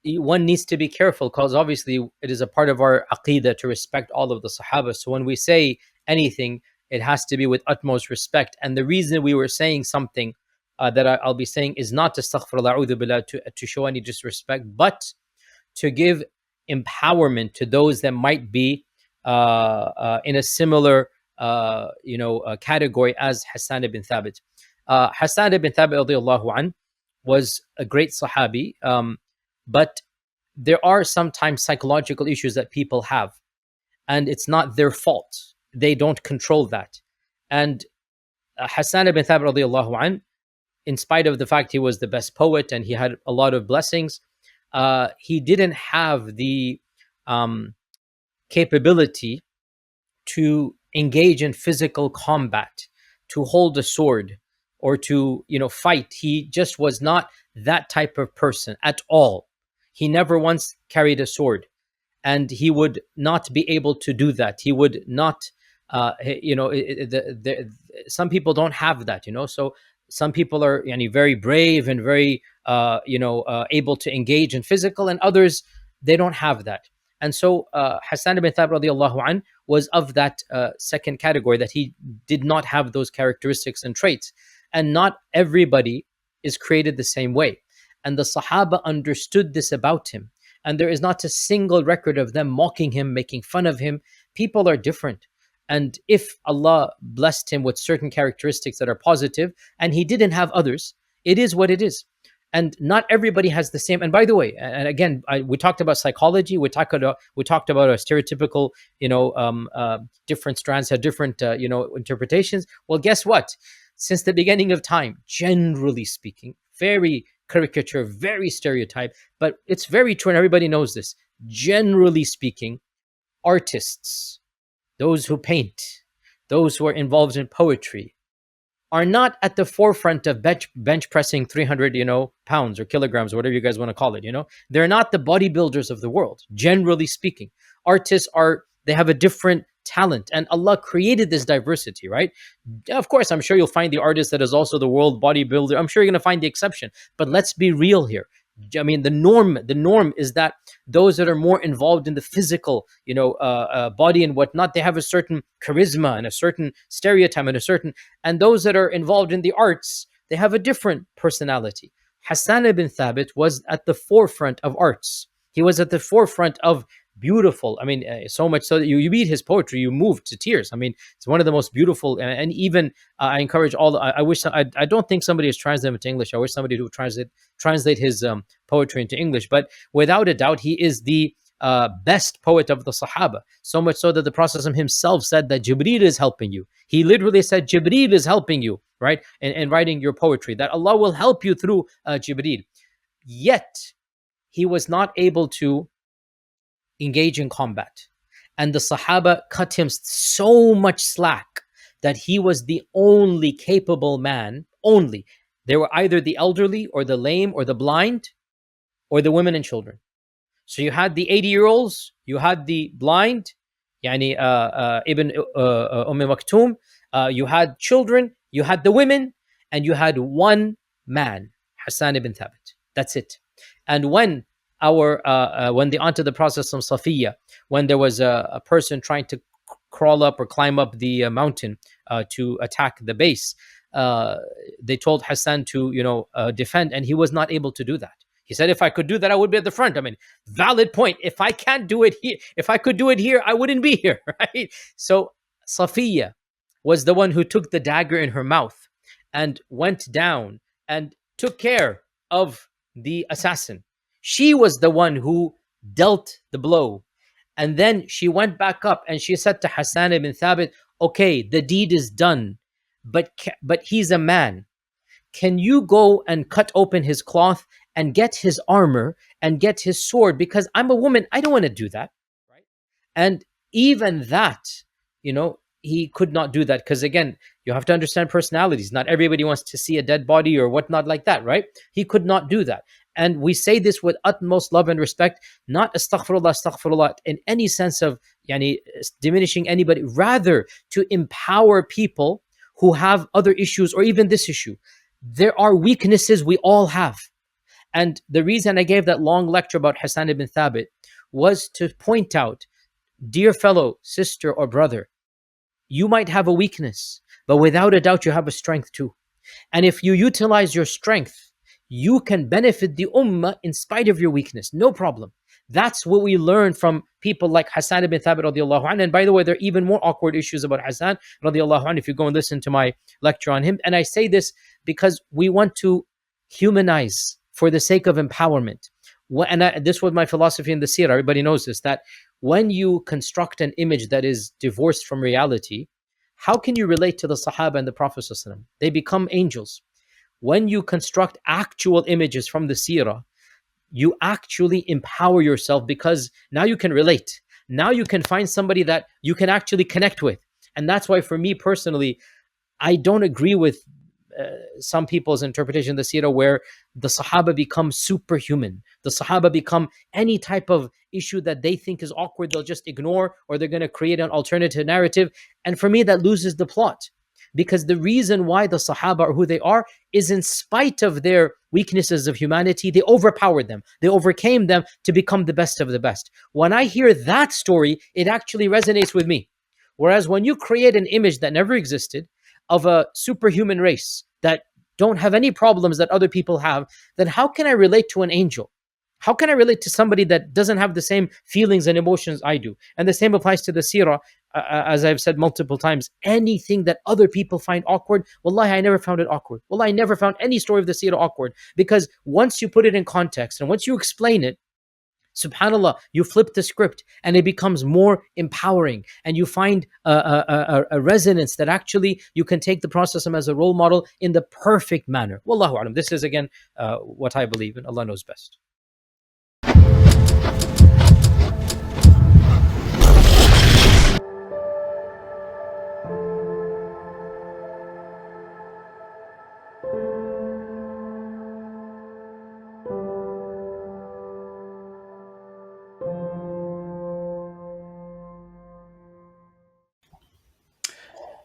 one needs to be careful, because obviously it is a part of our aqidah to respect all of the Sahaba. So when we say anything, it has to be with utmost respect. And the reason we were saying something that I'll be saying is not to astaghfirullah, a'udhu billah, to show any disrespect, but to give empowerment to those that might be in a similar category as Hassan ibn Thabit. Hassan ibn Thabit radiallahu an was a great Sahabi, but there are sometimes psychological issues that people have, and it's not their fault. They don't control that. And Hassan ibn Thabit radiallahu an, in spite of the fact he was the best poet and he had a lot of blessings, he didn't have the capability to engage in physical combat, to hold a sword, or to fight. He just was not that type of person at all. He never once carried a sword, and he would not be able to do that. He would not, some people don't have that, so Some people are very brave and very able to engage in physical, and others they don't have that. And so Hassan ibn Thabit radiallahu an was of that second category, that he did not have those characteristics and traits. And not everybody is created the same way. And the Sahaba understood this about him. And there is not a single record of them mocking him, making fun of him. People are different. And if Allah blessed him with certain characteristics that are positive and he didn't have others, it is what it is. And not everybody has the same. And by the way, and again, we talked about psychology. We talked about a stereotypical, different strands have different, interpretations. Well, guess what? Since the beginning of time, generally speaking, very caricature, very stereotype, but it's very true, and everybody knows this. Generally speaking, artists, those who paint, those who are involved in poetry, are not at the forefront of bench pressing 300 pounds or kilograms or whatever you guys want to call it. They're not the bodybuilders of the world. Generally speaking, artists they have a different talent, and Allah created this diversity, right? Of course, I'm sure you'll find the artist that is also the world bodybuilder. I'm sure you're going to find the exception, but let's be real here. I mean, the norm is that those that are more involved in the physical, body and whatnot, they have a certain charisma and a certain stereotype and those that are involved in the arts, they have a different personality. Hassan ibn Thabit was at the forefront of arts. He was at the forefront of beautiful. I mean, so much so that you read his poetry, you move to tears. I mean, it's one of the most beautiful. And even I encourage all. I wish I don't think somebody has translated it to English. I wish somebody would translate his poetry into English. But without a doubt, he is the best poet of the Sahaba. So much so that the Prophet himself said that Jibreel is helping you. He literally said Jibreel is helping you, right? And writing your poetry, that Allah will help you through Jibreel. Yet he was not able to engage in combat. And the Sahaba cut him so much slack that he was the only capable man. Only. They were either the elderly or the lame or the blind or the women and children. So you had the 80-year-olds, you had the blind, Ibn Maktoum, you had children, you had the women, and you had one man, Hassan ibn Thabit. That's it. And when the aunt of the Prophet Safiya, when there was a person trying to crawl up or climb up the mountain to attack the base, they told Hassan to defend, and he was not able to do that. He said, if I could do that, I would be at the front. I mean, valid point. If I can't do it here, if I could do it here, I wouldn't be here, right? So Safiya was the one who took the dagger in her mouth and went down and took care of the assassin. She was the one who dealt the blow. And then she went back up and she said to Hassan ibn Thabit, okay, the deed is done, but he's a man. Can you go and cut open his cloth and get his armor and get his sword? Because I'm a woman, I don't want to do that. Right? And even that, he could not do that, because again, you have to understand personalities. Not everybody wants to see a dead body or whatnot like that, right? He could not do that. And we say this with utmost love and respect, not astaghfirullah in any sense of diminishing anybody, rather to empower people who have other issues or even this issue. There are weaknesses we all have. And the reason I gave that long lecture about Hassan ibn Thabit was to point out, dear fellow sister or brother, you might have a weakness, but without a doubt you have a strength too. And if you utilize your strength, you can benefit the ummah in spite of your weakness, no problem. That's what we learn from people like Hassan ibn Thabit radiallahu anhu. And by the way, there are even more awkward issues about Hassan radiallahu anhu if you go and listen to my lecture on him. And I say this because we want to humanize for the sake of empowerment. This was my philosophy in the seerah. Everybody knows this, that when you construct an image that is divorced from reality, how can you relate to the Sahaba and the Prophet ﷺ? They become angels. When you construct actual images from the seerah, you actually empower yourself, because now you can relate. Now you can find somebody that you can actually connect with. And that's why for me personally, I don't agree with some people's interpretation of the seerah where the Sahaba become superhuman. The Sahaba become any type of issue that they think is awkward, they'll just ignore, or they're going to create an alternative narrative. And for me, that loses the plot. because the reason why the Sahaba are who they are is in spite of their weaknesses of humanity, they overpowered them. They overcame them to become the best of the best. When I hear that story, it actually resonates with me. Whereas when you create an image that never existed of a superhuman race that don't have any problems that other people have, then how can I relate to an angel? How can I relate to somebody that doesn't have the same feelings and emotions I do? And the same applies to the seerah. As I've said multiple times, anything that other people find awkward, wallahi, I never found it awkward. Wallahi, I never found any story of the seerah awkward, because once you put it in context and once you explain it, subhanallah, you flip the script and it becomes more empowering, and you find a resonance that actually you can take the Prophet as a role model in the perfect manner. Wallahu alam. This is again what I believe in. Allah knows best.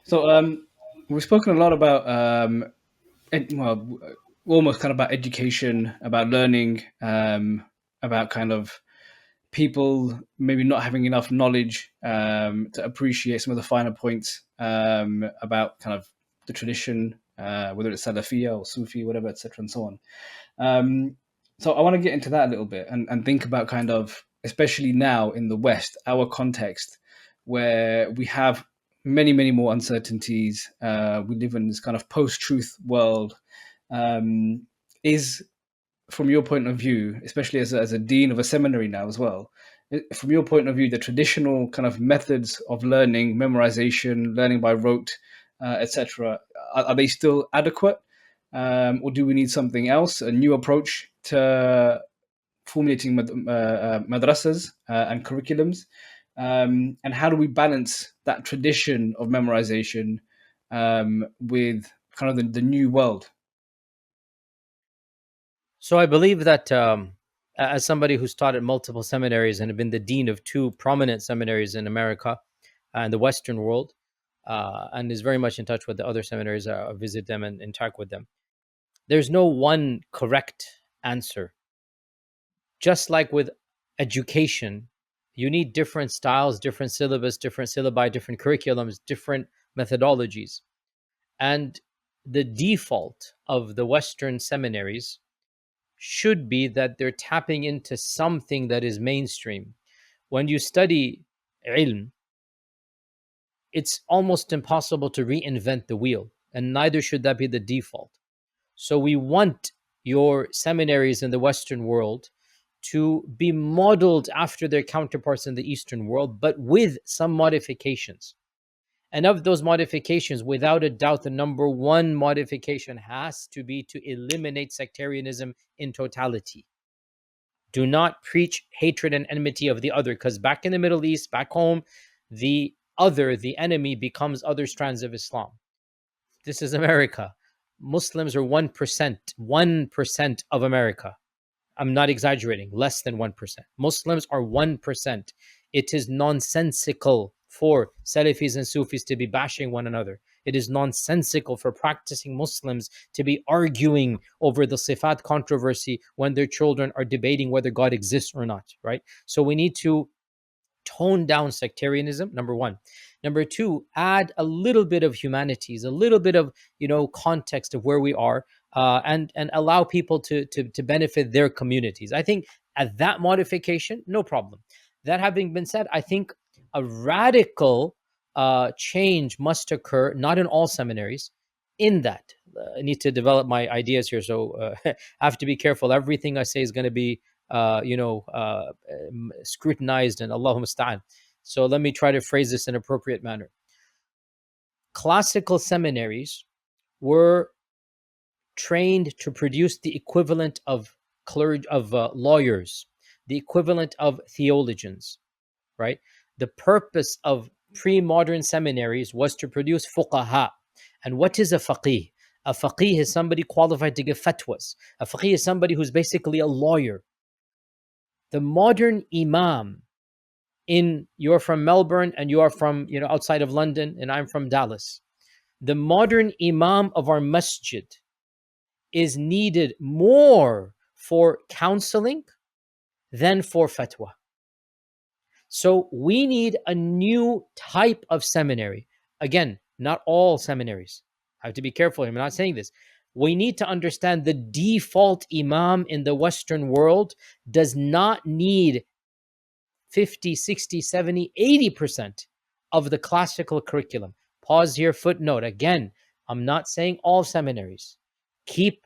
So we've spoken a lot about almost kind of about education, about learning, about kind of people maybe not having enough knowledge to appreciate some of the finer points about kind of the tradition, whether it's Salafiyya or Sufi, whatever, etc., and so on. So I want to get into that a little bit and think about kind of, especially now in the West, our context where we have many, many more uncertainties. We live in this kind of post-truth world. Is, from your point of view, especially as a dean of a seminary now as well, from your point of view, the traditional kind of methods of learning, memorization, learning by rote, etc., are they still adequate? Or do we need something else, a new approach to formulating madrasas and curriculums? And how do we balance that tradition of memorization with kind of the new world? So I believe that as somebody who's taught at multiple seminaries and have been the dean of two prominent seminaries in America and the Western world, and is very much in touch with the other seminaries, I visit them and interact with them. There's no one correct answer. Just like with education, you need different styles, different syllabus, different syllabi, different curriculums, different methodologies. And the default of the Western seminaries should be that they're tapping into something that is mainstream. When you study ilm, it's almost impossible to reinvent the wheel, and neither should that be the default. So we want your seminaries in the Western world to be modeled after their counterparts in the Eastern world, but with some modifications. And of those modifications, without a doubt, the number one modification has to be to eliminate sectarianism in totality. Do not preach hatred and enmity of the other, because back in the Middle East, back home, the other, the enemy, becomes other strands of Islam. This is America. Muslims are 1% of America. I'm not exaggerating, less than 1%. Muslims are 1%. It is nonsensical for Salafis and Sufis to be bashing one another. It is nonsensical for practicing Muslims to be arguing over the Sifat controversy when their children are debating whether God exists or not, right? So we need to tone down sectarianism, number one. Number two, add a little bit of humanities, a little bit of context of where we are, and allow people to benefit their communities. I think at that modification, no problem. That having been said, I think a radical change must occur, not in all seminaries. In that, I need to develop my ideas here, so I have to be careful. Everything I say is going to be scrutinized, and Allahumma musta'an. So let me try to phrase this in an appropriate manner. Classical seminaries were trained to produce the equivalent of lawyers, the equivalent of theologians, right? The purpose of pre-modern seminaries was to produce fuqaha. And what is a faqih? A faqih is somebody qualified to give fatwas. A faqih is somebody who's basically a lawyer. The modern imam, you're from Melbourne and you are from outside of London and I'm from Dallas. The modern imam of our masjid is needed more for counseling than for fatwa. So we need a new type of seminary. Again, not all seminaries. I have to be careful. I'm not saying this. We need to understand the default imam in the Western world does not need 50, 60, 70, 80% of the classical curriculum. Pause here, footnote. Again, I'm not saying all seminaries. Keep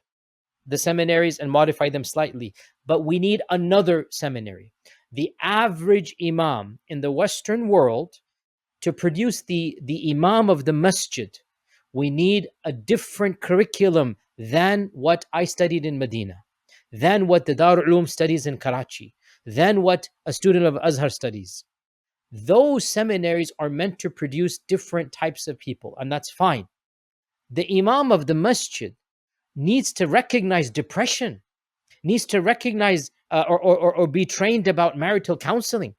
the seminaries and modify them slightly, but we need another seminary. The average imam in the Western world, to produce the imam of the masjid, we need a different curriculum than what I studied in Medina, than what the Darul Uloom studies in Karachi, than what a student of Azhar studies. Those seminaries are meant to produce different types of people, and that's fine. The imam of the masjid needs to recognize depression, needs to recognize or be trained about marital counseling,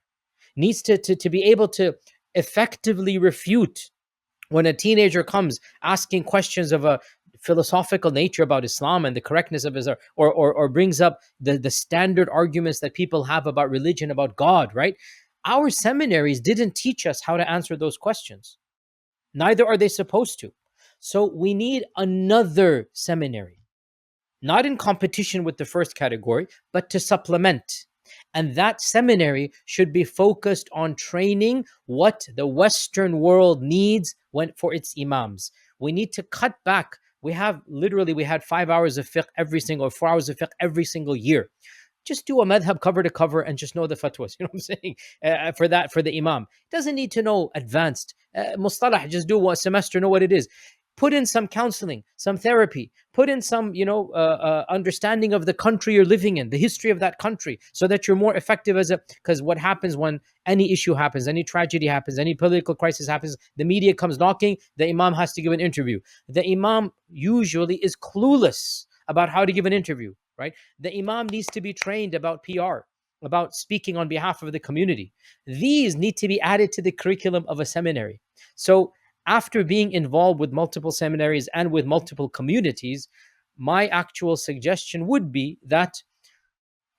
needs to be able to effectively refute when a teenager comes asking questions of a philosophical nature about Islam and the correctness of Islam, or brings up the standard arguments that people have about religion, about God, right? Our seminaries didn't teach us how to answer those questions. Neither are they supposed to. So we need another seminary, not in competition with the first category, but to supplement. And that seminary should be focused on training what the Western world needs for its imams. We need to cut back. We had 5 hours of fiqh every single, 4 hours of fiqh every single year. Just do a madhab cover to cover and just know the fatwas. You know what I'm saying? For the imam. Doesn't need to know advanced. Mustalah, just do one semester, know what it is. Put in some counseling, some therapy, put in some, understanding of the country you're living in, the history of that country, so that you're more effective because what happens when any issue happens, any tragedy happens, any political crisis happens, the media comes knocking, the imam has to give an interview. The imam usually is clueless about how to give an interview, right? The imam needs to be trained about PR, about speaking on behalf of the community. These need to be added to the curriculum of a seminary. So after being involved with multiple seminaries and with multiple communities, my actual suggestion would be that,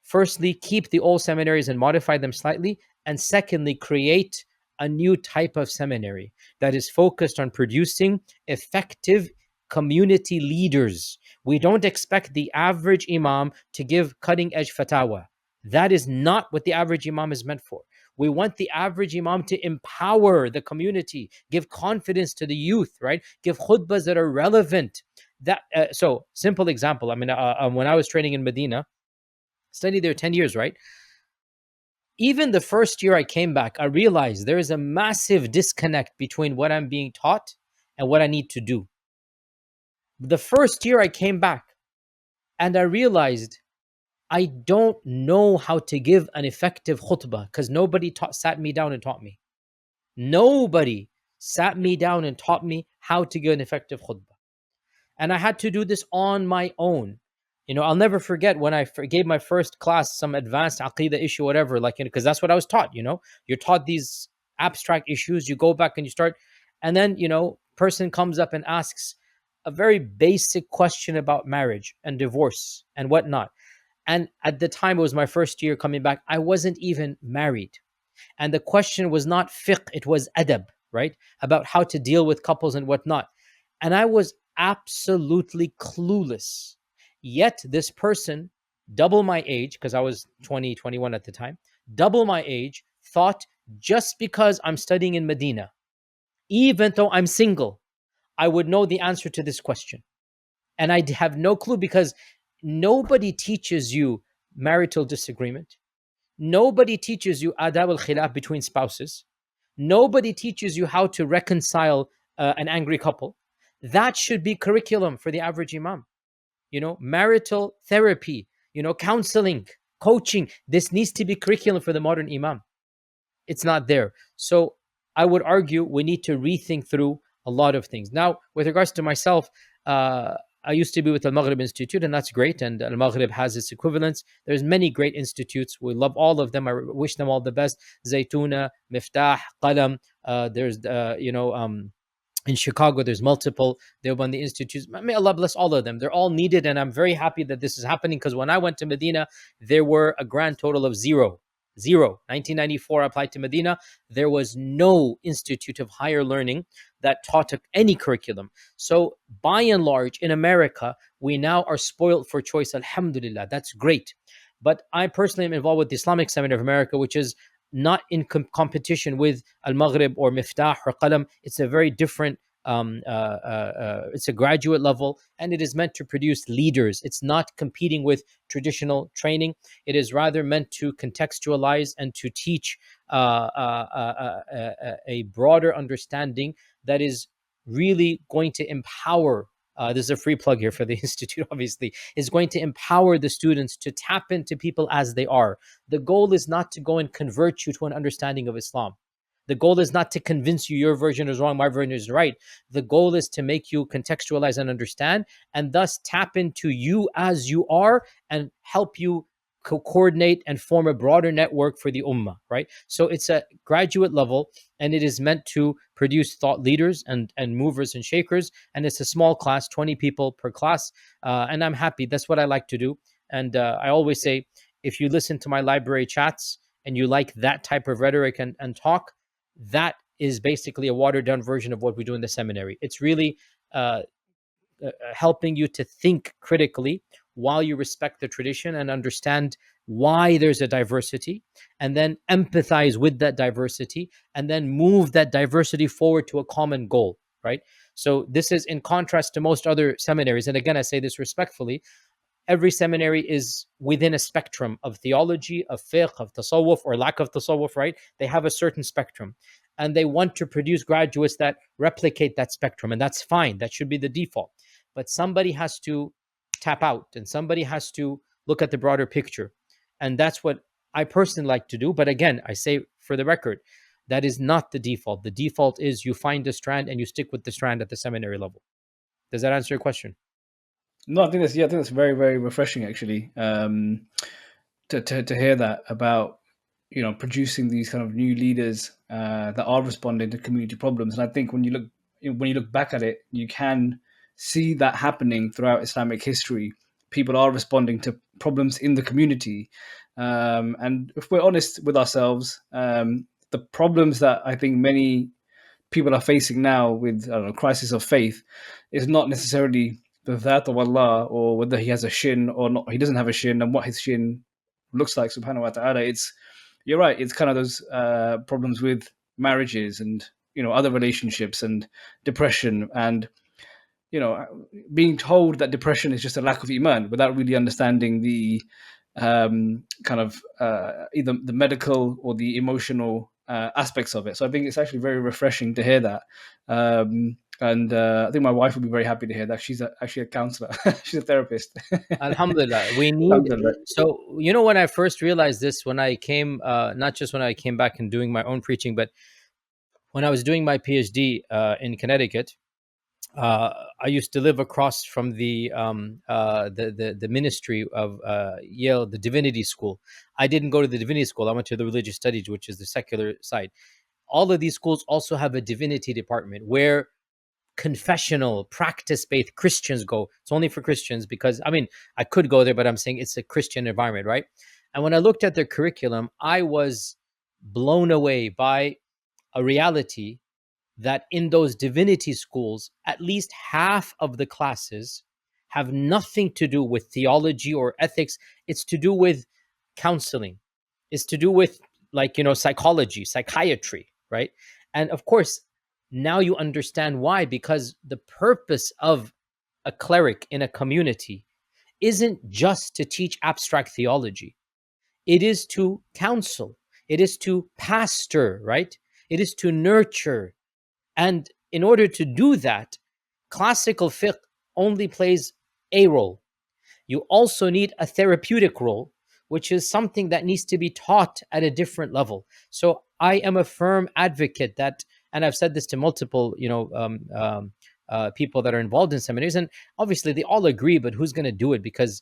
firstly, keep the old seminaries and modify them slightly, and secondly, create a new type of seminary that is focused on producing effective community leaders. We don't expect the average imam to give cutting-edge fatawa. That is not what the average imam is meant for. We want the average imam to empower the community, give confidence to the youth, right? Give khutbahs that are relevant. So, simple example. When I was training in Medina, studied there 10 years, right? Even the first year I came back, I realized there is a massive disconnect between what I'm being taught and what I need to do. The first year I came back and I realized I don't know how to give an effective khutbah because nobody sat me down and taught me. Nobody sat me down and taught me how to give an effective khutbah. And I had to do this on my own. I'll never forget when I gave my first class some advanced aqidah issue, whatever, because that's what I was taught. You're taught these abstract issues, you go back and you start, and then, person comes up and asks a very basic question about marriage and divorce and whatnot. And at the time, it was my first year coming back. I wasn't even married. And the question was not fiqh, it was adab, right? About how to deal with couples and whatnot. And I was absolutely clueless. Yet this person, double my age, because I was 20, 21 at the time, double my age, thought just because I'm studying in Medina, even though I'm single, I would know the answer to this question. And I have no clue because nobody teaches you marital disagreement. Nobody teaches you adab al-khilaf between spouses. Nobody teaches you how to reconcile an angry couple. That should be curriculum for the average imam. Marital therapy, counseling, coaching. This needs to be curriculum for the modern imam. It's not there. So I would argue we need to rethink through a lot of things. Now, with regards to myself, I used to be with the Maghrib Institute, and that's great. And Al Maghrib has its equivalents. There's many great institutes. We love all of them. I wish them all the best. Zaytuna, Miftah, Qalam. There's In Chicago, there's multiple Deobandi institutes. May Allah bless all of them. They're all needed, and I'm very happy that this is happening, because when I went to Medina, there were a grand total of zero. Zero. 1994, I applied to Medina. There was no institute of higher learning that taught any curriculum. So, by and large, in America, we now are spoiled for choice. Alhamdulillah, that's great. But I personally am involved with the Islamic Seminary of America, which is not in competition with Al Maghrib or Miftah or Qalam. It's a very different. It's a graduate level, and it is meant to produce leaders. It's not competing with traditional training. It is rather meant to contextualize and to teach a broader understanding that is really going to empower. This is a free plug here for the institute, obviously, is going to empower the students to tap into people as they are. The goal is not to go and convert you to an understanding of Islam. The goal is not to convince you your version is wrong, my version is right. The goal is to make you contextualize and understand, and thus tap into you as you are and help you coordinate and form a broader network for the ummah, right? So it's a graduate level, and it is meant to produce thought leaders and movers and shakers. And it's a small class, 20 people per class. And I'm happy. That's what I like to do. And I always say, if you listen to my library chats and you like that type of rhetoric and talk, that is basically a watered down version of what we do in the seminary. It's really helping you to think critically while you respect the tradition and understand why there's a diversity, and then empathize with that diversity, and then move that diversity forward to a common goal, right? So this is in contrast to most other seminaries. And again, I say this respectfully, every seminary is within a spectrum of theology, of fiqh, of tasawwuf, or lack of tasawwuf, right? They have a certain spectrum, and they want to produce graduates that replicate that spectrum, and that's fine. That should be the default. But somebody has to tap out, and somebody has to look at the broader picture. And that's what I personally like to do. But again, I say for the record, that is not the default. The default is you find a strand and you stick with the strand at the seminary level. Does that answer your question? No, I think that's very, very refreshing, actually, to hear that about, producing these kind of new leaders that are responding to community problems. And I think when you look back at it, you can see that happening throughout Islamic history. People are responding to problems in the community, and if we're honest with ourselves, the problems that I think many people are facing now with, I don't know, crisis of faith is not necessarily the that of Allah, or whether he has a shin or not, he doesn't have a shin, and what his shin looks like, subhanahu wa ta'ala. You're right, it's kind of those problems with marriages and, other relationships, and depression, and, being told that depression is just a lack of iman without really understanding the kind of either the medical or the emotional aspects of it. So I think it's actually very refreshing to hear that. And I think my wife would be very happy to hear that. She's actually a counselor. She's a therapist. Alhamdulillah. We need. Alhamdulillah. So, when I first realized this, when I came, not just when I came back and doing my own preaching, but when I was doing my PhD in Connecticut, I used to live across from the ministry of Yale, the divinity school. I didn't go to the divinity school. I went to the religious studies, which is the secular side. All of these schools also have a divinity department where confessional, practice-based Christians go. It's only for Christians because, I could go there, but I'm saying it's a Christian environment, right? And when I looked at their curriculum, I was blown away by a reality that in those divinity schools, at least half of the classes have nothing to do with theology or ethics. It's to do with counseling. It's to do with psychology, psychiatry, right? And of course, now you understand why, because the purpose of a cleric in a community isn't just to teach abstract theology. It is to counsel. It is to pastor, right? It is to nurture. And in order to do that, classical fiqh only plays a role. You also need a therapeutic role, which is something that needs to be taught at a different level. So I am a firm advocate that, and I've said this to multiple, people that are involved in seminaries, and obviously they all agree, but who's going to do it? Because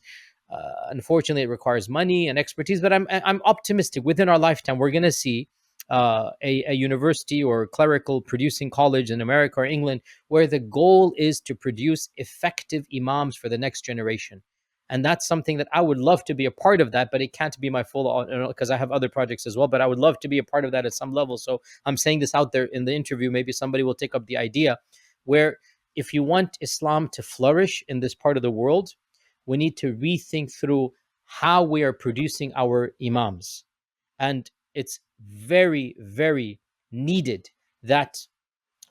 unfortunately, it requires money and expertise. But I'm optimistic. Within our lifetime, we're going to see a university or clerical producing college in America or England, where the goal is to produce effective imams for the next generation. And that's something that I would love to be a part of that, but it can't be my full, because I have other projects as well. But I would love to be a part of that at some level. So I'm saying this out there in the interview. Maybe somebody will take up the idea where if you want Islam to flourish in this part of the world, we need to rethink through how we are producing our imams. And it's very, very needed that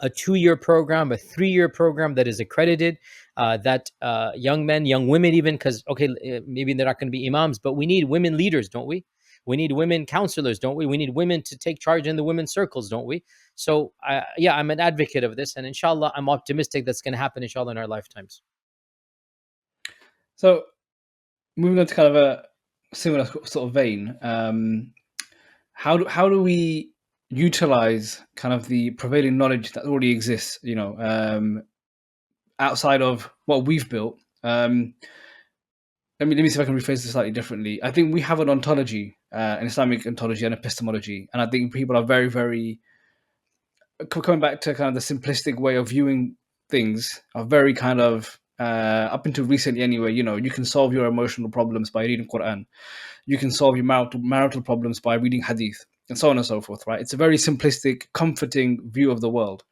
a 2-year program, a 3-year program that is accredited, that young men, young women, even, because, okay, maybe they're not going to be imams, but we need women leaders, don't we? We need women counselors, don't we? We need women to take charge in the women's circles, don't we? So, yeah, I'm an advocate of this. And inshallah, I'm optimistic that's going to happen, inshallah, in our lifetimes. So, moving on to kind of a similar sort of vein, how do we utilize kind of the prevailing knowledge that already exists, outside of what we've built? Let me see if I can rephrase this slightly differently. I think we have an ontology, an Islamic ontology and epistemology, and I think people are very, very, coming back to kind of the simplistic way of viewing things, are very kind of, up until recently anyway, you can solve your emotional problems by reading Quran. You can solve your marital problems by reading Hadith, and so on and so forth, right? It's a very simplistic, comforting view of the world.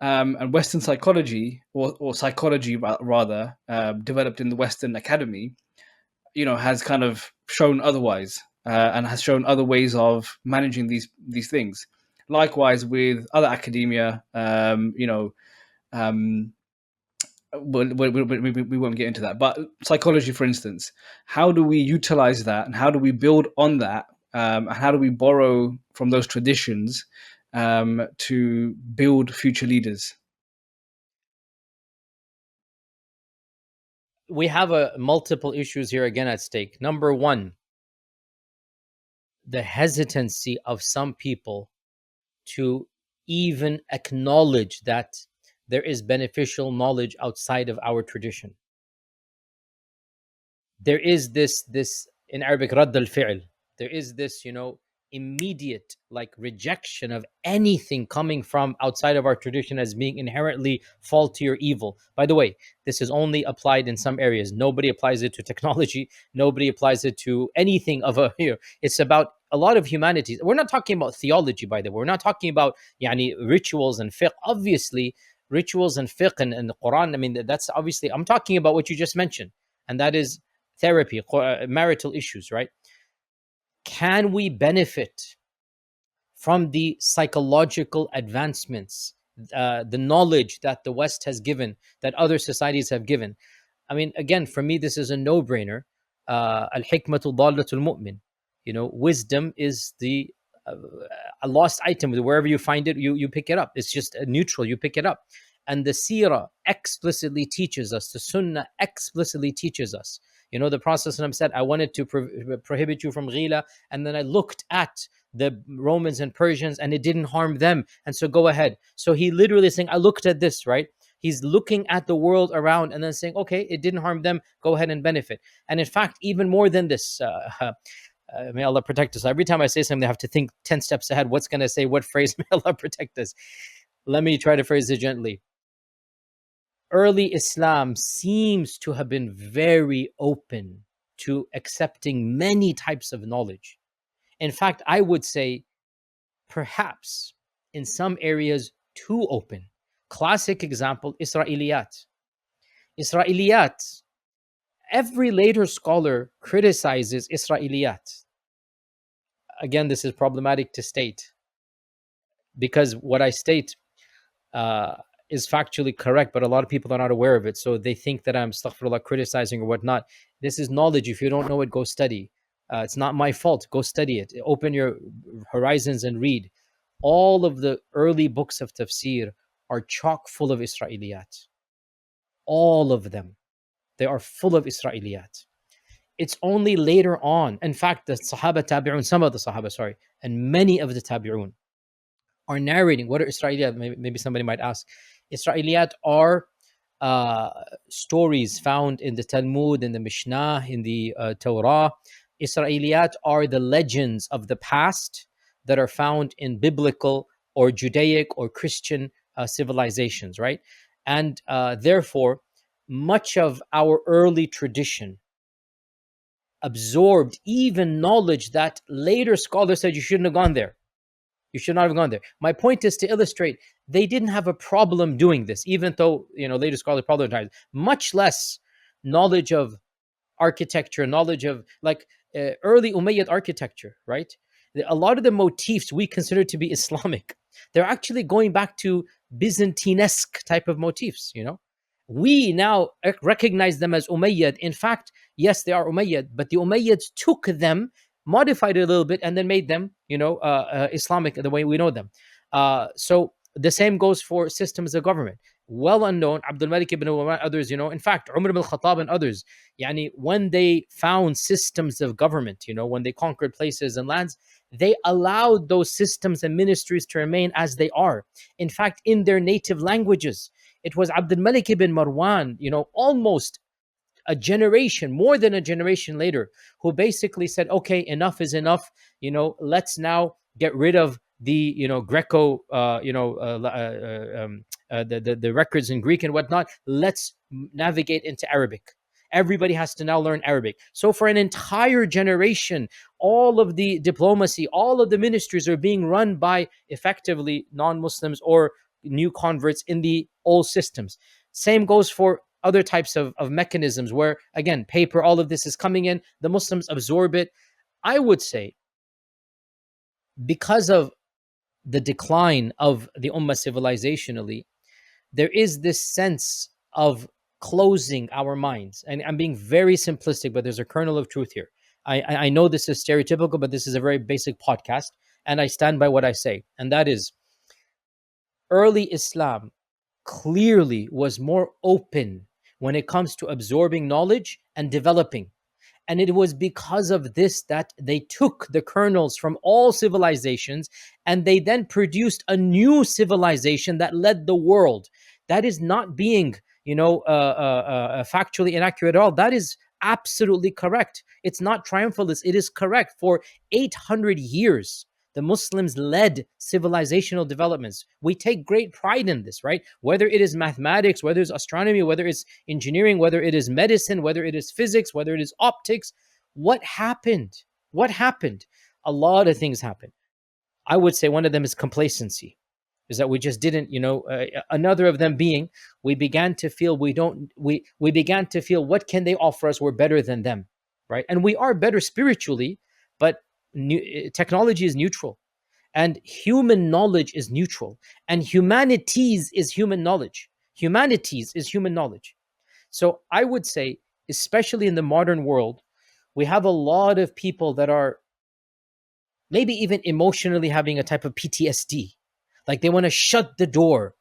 And Western psychology, or psychology rather, developed in the Western academy, has kind of shown otherwise, and has shown other ways of managing these things. Likewise with other academia, we won't get into that. But psychology, for instance, how do we utilize that, and how do we build on that, and how do we borrow from those traditions to build future leaders? We have multiple issues here again at stake. Number one, the hesitancy of some people to even acknowledge that there is beneficial knowledge outside of our tradition. There is this in Arabic, radd al-fi'l. There is this, immediate rejection of anything coming from outside of our tradition as being inherently faulty or evil. By the way, this is only applied in some areas. Nobody applies it to technology. Nobody applies it to anything of a, it's about a lot of humanities. We're not talking about theology, by the way. We're not talking about rituals and fiqh. Obviously, rituals and fiqh and the Quran, I mean, that's obviously, I'm talking about what you just mentioned, and that is therapy, marital issues, right? Can we benefit from the psychological advancements, the knowledge that the West has given, that other societies have given? I mean, again, for me, this is a no-brainer. Al-hikmatu dallatul mu'min. Wisdom is a lost item. Wherever you find it, you pick it up. It's just neutral. You pick it up. And the seerah explicitly teaches us, the sunnah explicitly teaches us. The Prophet said, I wanted to prohibit you from ghila, and then I looked at the Romans and Persians and it didn't harm them. And so go ahead. So he literally is saying, I looked at this, right? He's looking at the world around and then saying, okay, it didn't harm them. Go ahead and benefit. And in fact, even more than this, may Allah protect us. Every time I say something, I have to think 10 steps ahead. What's going to say? What phrase? May Allah protect us. Let me try to phrase it gently. Early Islam seems to have been very open to accepting many types of knowledge. In fact, I would say perhaps in some areas too open. Classic example, Israeliyat. Israeliyat, every later scholar criticizes Israeliyat. Again, this is problematic to state because what I state is factually correct, but a lot of people are not aware of it. So they think that I'm, astaghfirullah, criticizing or whatnot. This is knowledge. If you don't know it, go study. It's not my fault. Go study it. Open your horizons and read. All of the early books of tafsir are chock full of Israeliyat. All of them. They are full of Israeliyat. It's only later on. In fact, the Sahaba Tabi'un, some of the Sahaba, sorry, and many of the Tabi'un are narrating. What are Israeliyat? Maybe somebody might ask. Israeliyat are stories found in the Talmud, in the Mishnah, in the Torah. Israeliyat are the legends of the past that are found in biblical or Judaic or Christian civilizations, right? And therefore, much of our early tradition absorbed even knowledge that later scholars said you shouldn't have gone there. You should not have gone there. My point is to illustrate they didn't have a problem doing this, even though later scholars problematized. Much less knowledge of architecture, knowledge of like early Umayyad architecture, right? A lot of the motifs we consider to be Islamic, they're actually going back to Byzantinesque type of motifs. We now recognize them as Umayyad. In fact, yes, they are Umayyad, but the Umayyads took them, modified it a little bit, and then made them, Islamic the way we know them. So the same goes for systems of government. Well unknown, Abdul Malik ibn Marwan, others, in fact, Umar ibn al-Khattab and others, when they found systems of government, when they conquered places and lands, they allowed those systems and ministries to remain as they are. In fact, in their native languages. It was Abdul Malik ibn Marwan, almost a generation, more than a generation later, who basically said, okay, enough is enough. Let's now get rid of the, Greco, the records in Greek and whatnot. Let's navigate into Arabic. Everybody has to now learn Arabic. So for an entire generation, all of the diplomacy, all of the ministries are being run by effectively non-Muslims or new converts in the old systems. Same goes for other types of mechanisms where, again, paper, all of this is coming in, the Muslims absorb it. I would say because of the decline of the Ummah civilizationally, there is this sense of closing our minds. And I'm being very simplistic, but there's a kernel of truth here. I know this is stereotypical, but this is a very basic podcast, and I stand by what I say. And that is, early Islam clearly was more open when it comes to absorbing knowledge and developing. And it was because of this that they took the kernels from all civilizations and they then produced a new civilization that led the world. That is not being, factually inaccurate at all. That is absolutely correct. It's not triumphalist. It is correct. For 800 years, the Muslims led civilizational developments. We take great pride in this, right? Whether it is mathematics, whether it's astronomy, whether it's engineering, whether it is medicine, whether it is physics, whether it is optics. What happened? What happened? A lot of things happened. I would say one of them is complacency, is that we just didn't, another of them being, we began to feel we began to feel, what can they offer us? We're better than them, right? And we are better spiritually, but technology is neutral, and human knowledge is neutral, and humanities is human knowledge. Humanities is human knowledge. So I would say, especially in the modern world, we have a lot of people that are maybe even emotionally having a type of PTSD. Like they want to shut the door,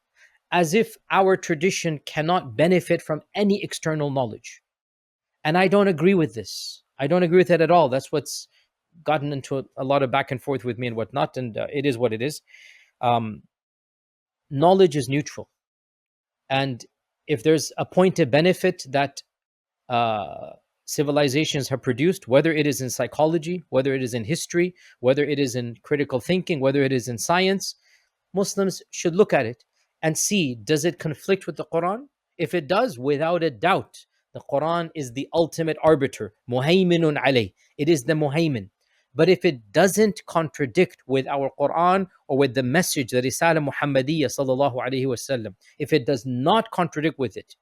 as if our tradition cannot benefit from any external knowledge. And I don't agree with this. I don't agree with it at all. That's what's gotten into a lot of back and forth with me and whatnot, and it is what it is. Knowledge is neutral, and if there's a point of benefit that civilizations have produced, whether it is in psychology, whether it is in history, whether it is in critical thinking, whether it is in science, Muslims should look at it and see, does it conflict with the Quran? If it does, without a doubt, the Quran is the ultimate arbiter. Muhayminun alayh. It is the muhaymin. But if it doesn't contradict with our Quran or with the message, the Risala Muhammadiyya sallallahu alayhi wasallam, if it does not contradict with it,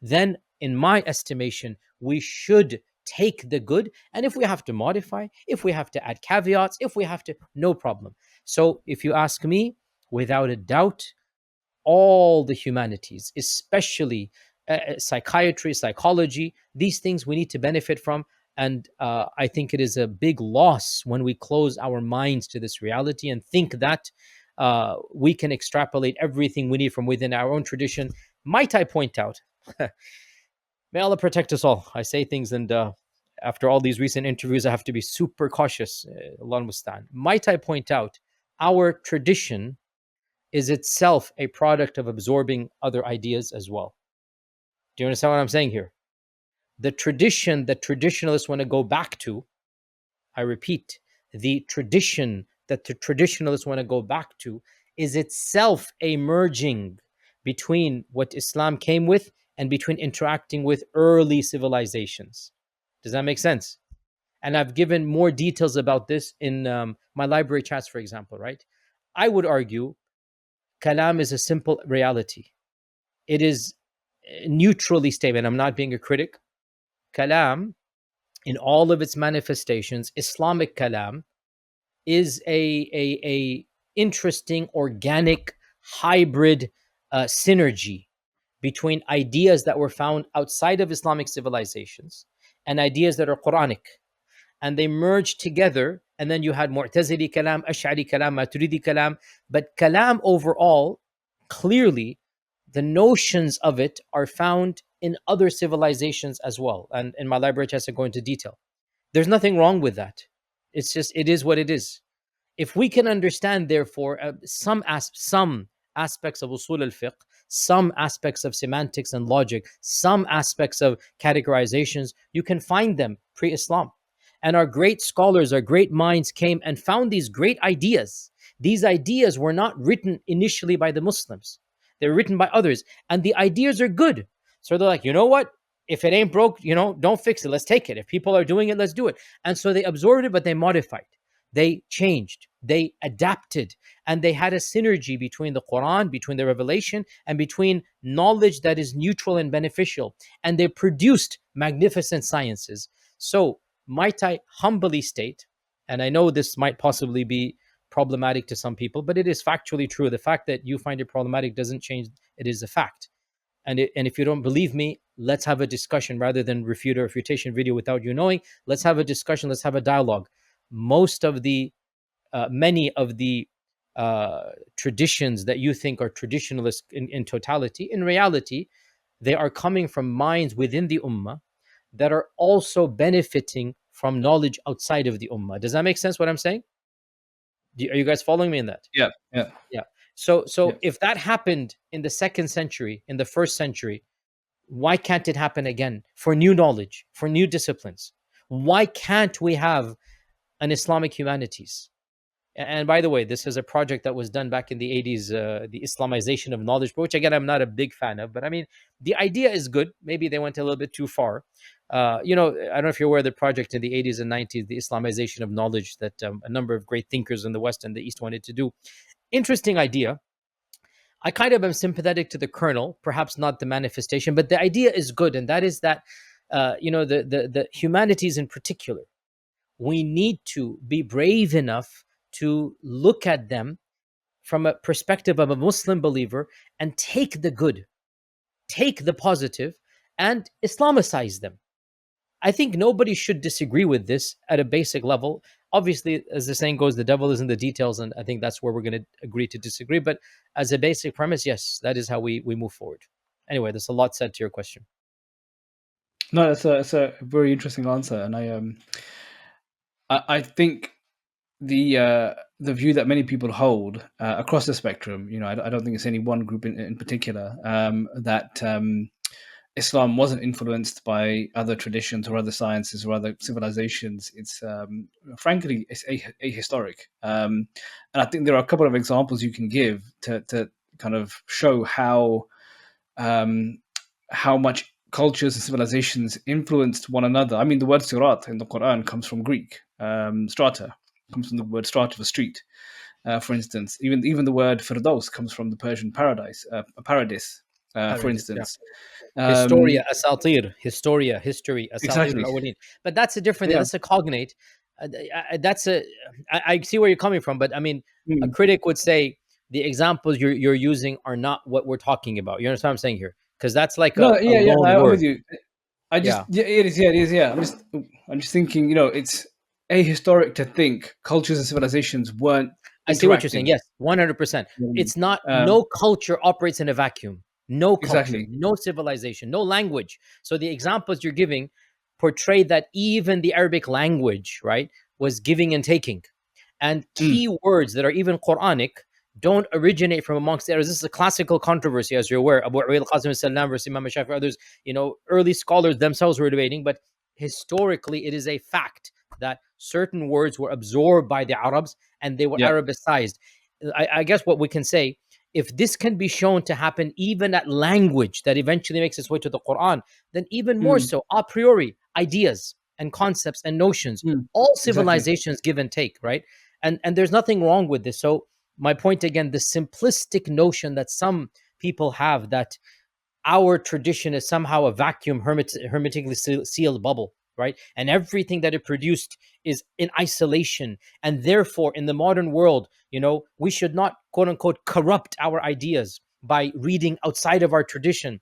then in my estimation, we should take the good. And if we have to modify, if we have to add caveats, if we have to, no problem. So if you ask me, without a doubt, all the humanities, especially psychiatry, psychology, these things we need to benefit from. And I think it is a big loss when we close our minds to this reality and think that we can extrapolate everything we need from within our own tradition. Might I point out, may Allah protect us all. I say things, and after all these recent interviews, I have to be super cautious. Allah Mustan. Might I point out, our tradition is itself a product of absorbing other ideas as well. Do you understand what I'm saying here? The tradition that traditionalists want to go back to, I repeat, the tradition that the traditionalists want to go back to is itself a merging between what Islam came with and between interacting with early civilizations. Does that make sense? And I've given more details about this in my library chats, for example, right? I would argue kalam is a simple reality. It is neutrally statement. I'm not being a critic. Kalam, in all of its manifestations, Islamic kalam, is a interesting, organic, hybrid synergy between ideas that were found outside of Islamic civilizations and ideas that are Quranic. And they merged together. And then you had Mu'tazili kalam, Ash'ari kalam, Maturidi kalam. But kalam overall, clearly, the notions of it are found in other civilizations as well. And in my library test, I go into detail. There's nothing wrong with that. It's just, it is what it is. If we can understand, therefore, some aspects of usul al-fiqh, some aspects of semantics and logic, some aspects of categorizations, you can find them pre-Islam. And our great scholars, our great minds came and found these great ideas. These ideas were not written initially by the Muslims. They were written by others. And the ideas are good. So they're like, you know what? If it ain't broke, don't fix it. Let's take it. If people are doing it, let's do it. And so they absorbed it, but they modified. They changed, they adapted, and they had a synergy between the Quran, between the revelation, and between knowledge that is neutral and beneficial. And they produced magnificent sciences. So might I humbly state, and I know this might possibly be problematic to some people, but it is factually true. The fact that you find it problematic doesn't change it is a fact. And if you don't believe me, let's have a discussion rather than refute or refutation video without you knowing. Let's have a discussion. Let's have a dialogue. Many of the traditions that you think are traditionalist in totality, in reality, they are coming from minds within the ummah that are also benefiting from knowledge outside of the ummah. Does that make sense what I'm saying? Are you guys following me in that? Yeah. So if that happened in the 2nd century, in the 1st century, why can't it happen again for new knowledge, for new disciplines? Why can't we have an Islamic humanities? And by the way, this is a project that was done back in the 80s, the Islamization of knowledge, which again, I'm not a big fan of, but I mean, the idea is good. Maybe they went a little bit too far. I don't know if you're aware of the project in the 80s and 90s, the Islamization of knowledge that a number of great thinkers in the West and the East wanted to do. Interesting idea. I kind of am sympathetic to the kernel, perhaps not the manifestation, but the idea is good. And that is that, the humanities in particular, we need to be brave enough to look at them from a perspective of a Muslim believer and take the good, take the positive, and Islamicize them. I think nobody should disagree with this at a basic level. Obviously, as the saying goes, the devil is in the details, and I think that's where we're going to agree to disagree. But as a basic premise, yes, that is how we move forward. Anyway, there's a lot said to your question. No, that's a very interesting answer, and I think the view that many people hold across the spectrum, I don't think it's any one group in particular, that Islam wasn't influenced by other traditions or other sciences or other civilizations. It's frankly, it's ahistoric. And I think there are a couple of examples you can give to kind of show how much cultures and civilizations influenced one another. I mean, the word sirat in the Quran comes from Greek. Strata comes from the word strata for street. For instance, even the word firdaus comes from the Persian paradise, paradis, for instance. Yeah. Historia, asatir, history, asatir Exactly. al-awwalin. But that's a different thing. That's a cognate. I see where you're coming from, but I mean, a critic would say the examples you're using are not what we're talking about. You understand what I'm saying here? Because that's like a lone I'm word. with you. It is. I'm just thinking, it's ahistoric to think cultures and civilizations weren't. I see what you're saying. Yes, 100%. It's not. No culture operates in a vacuum. No culture, no civilization, no language. So the examples you're giving portray that even the Arabic language, right, was giving and taking, and key words that are even Quranic don't originate from amongst the others. This is a classical controversy, as you're aware. Abu Ubaid al-Qasim al-Salam versus Imam Shafi'i, others, early scholars themselves were debating, but historically it is a fact that certain words were absorbed by the Arabs and they were Yeah. Arabicized. I guess what we can say, if this can be shown to happen even at language that eventually makes its way to the Quran, then even more Mm, so, a priori, ideas and concepts and notions, mm, all exactly. civilizations give and take, right? And there's nothing wrong with this. So my point again, the simplistic notion that some people have that our tradition is somehow a vacuum, hermetically sealed bubble, right? And everything that it produced is in isolation. And therefore, in the modern world, we should not, quote unquote, corrupt our ideas by reading outside of our tradition.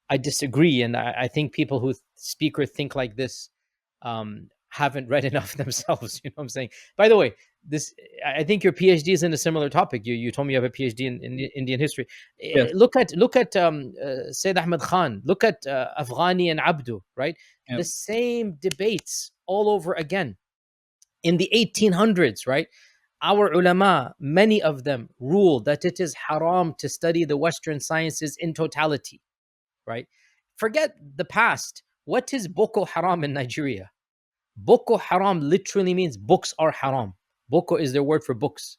I disagree. And I think people who speak or think like this haven't read enough themselves. You know what I'm saying? By the way, I think your PhD is in a similar topic. You told me you have a PhD in Indian history. Yes. Look at Sayyid Ahmed Khan. Look at Afghani and Abdu. Right, Yep. the same debates all over again in the 1800s. Right, our ulama, many of them ruled that it is haram to study the Western sciences in totality. Right, forget the past. What is Boko Haram in Nigeria? Boko Haram literally means books are haram. Boko is their word for books.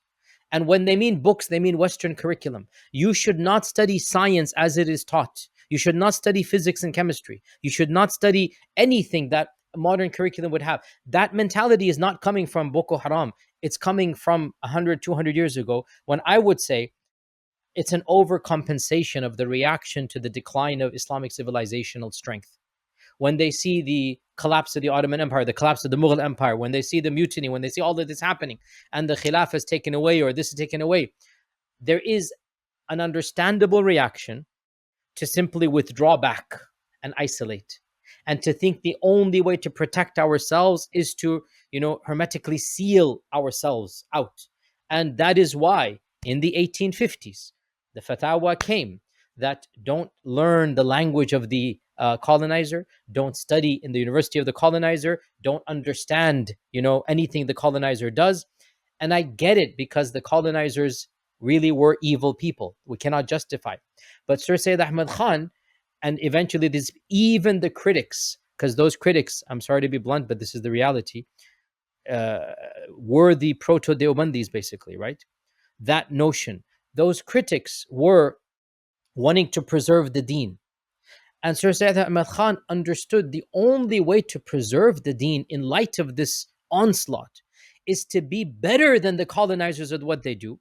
And when they mean books, they mean Western curriculum. You should not study science as it is taught. You should not study physics and chemistry. You should not study anything that a modern curriculum would have. That mentality is not coming from Boko Haram. It's coming from 100, 200 years ago, when I would say it's an overcompensation of the reaction to the decline of Islamic civilizational strength. When they see the collapse of the Ottoman Empire, the collapse of the Mughal Empire, when they see the mutiny, when they see all of this happening and the Khilafah is taken away or this is taken away, there is an understandable reaction to simply withdraw back and isolate, and to think the only way to protect ourselves is to, hermetically seal ourselves out. And that is why in the 1850s, the fatwa came that don't learn the language of the colonizer, don't study in the university of the colonizer, don't understand, anything the colonizer does. And I get it, because the colonizers really were evil people. We cannot justify. But Sir Sayyid Ahmad Khan, and eventually this, even the critics, because those critics, I'm sorry to be blunt, but this is the reality, were the proto-Deobandis, basically, right? That notion. Those critics were wanting to preserve the deen. And Sir Sayyid Ahmad Khan understood the only way to preserve the deen in light of this onslaught is to be better than the colonizers at what they do,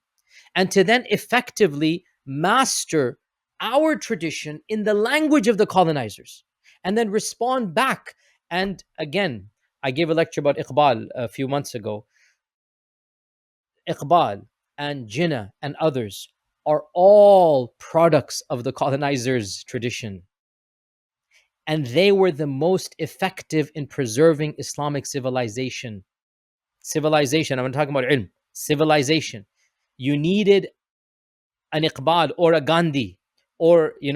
and to then effectively master our tradition in the language of the colonizers, and then respond back. And again, I gave a lecture about Iqbal a few months ago. Iqbal and Jinnah and others are all products of the colonizers' tradition. And they were the most effective in preserving Islamic civilization. Civilization, I'm talking about ilm. Civilization. You needed an Iqbal or a Gandhi or, a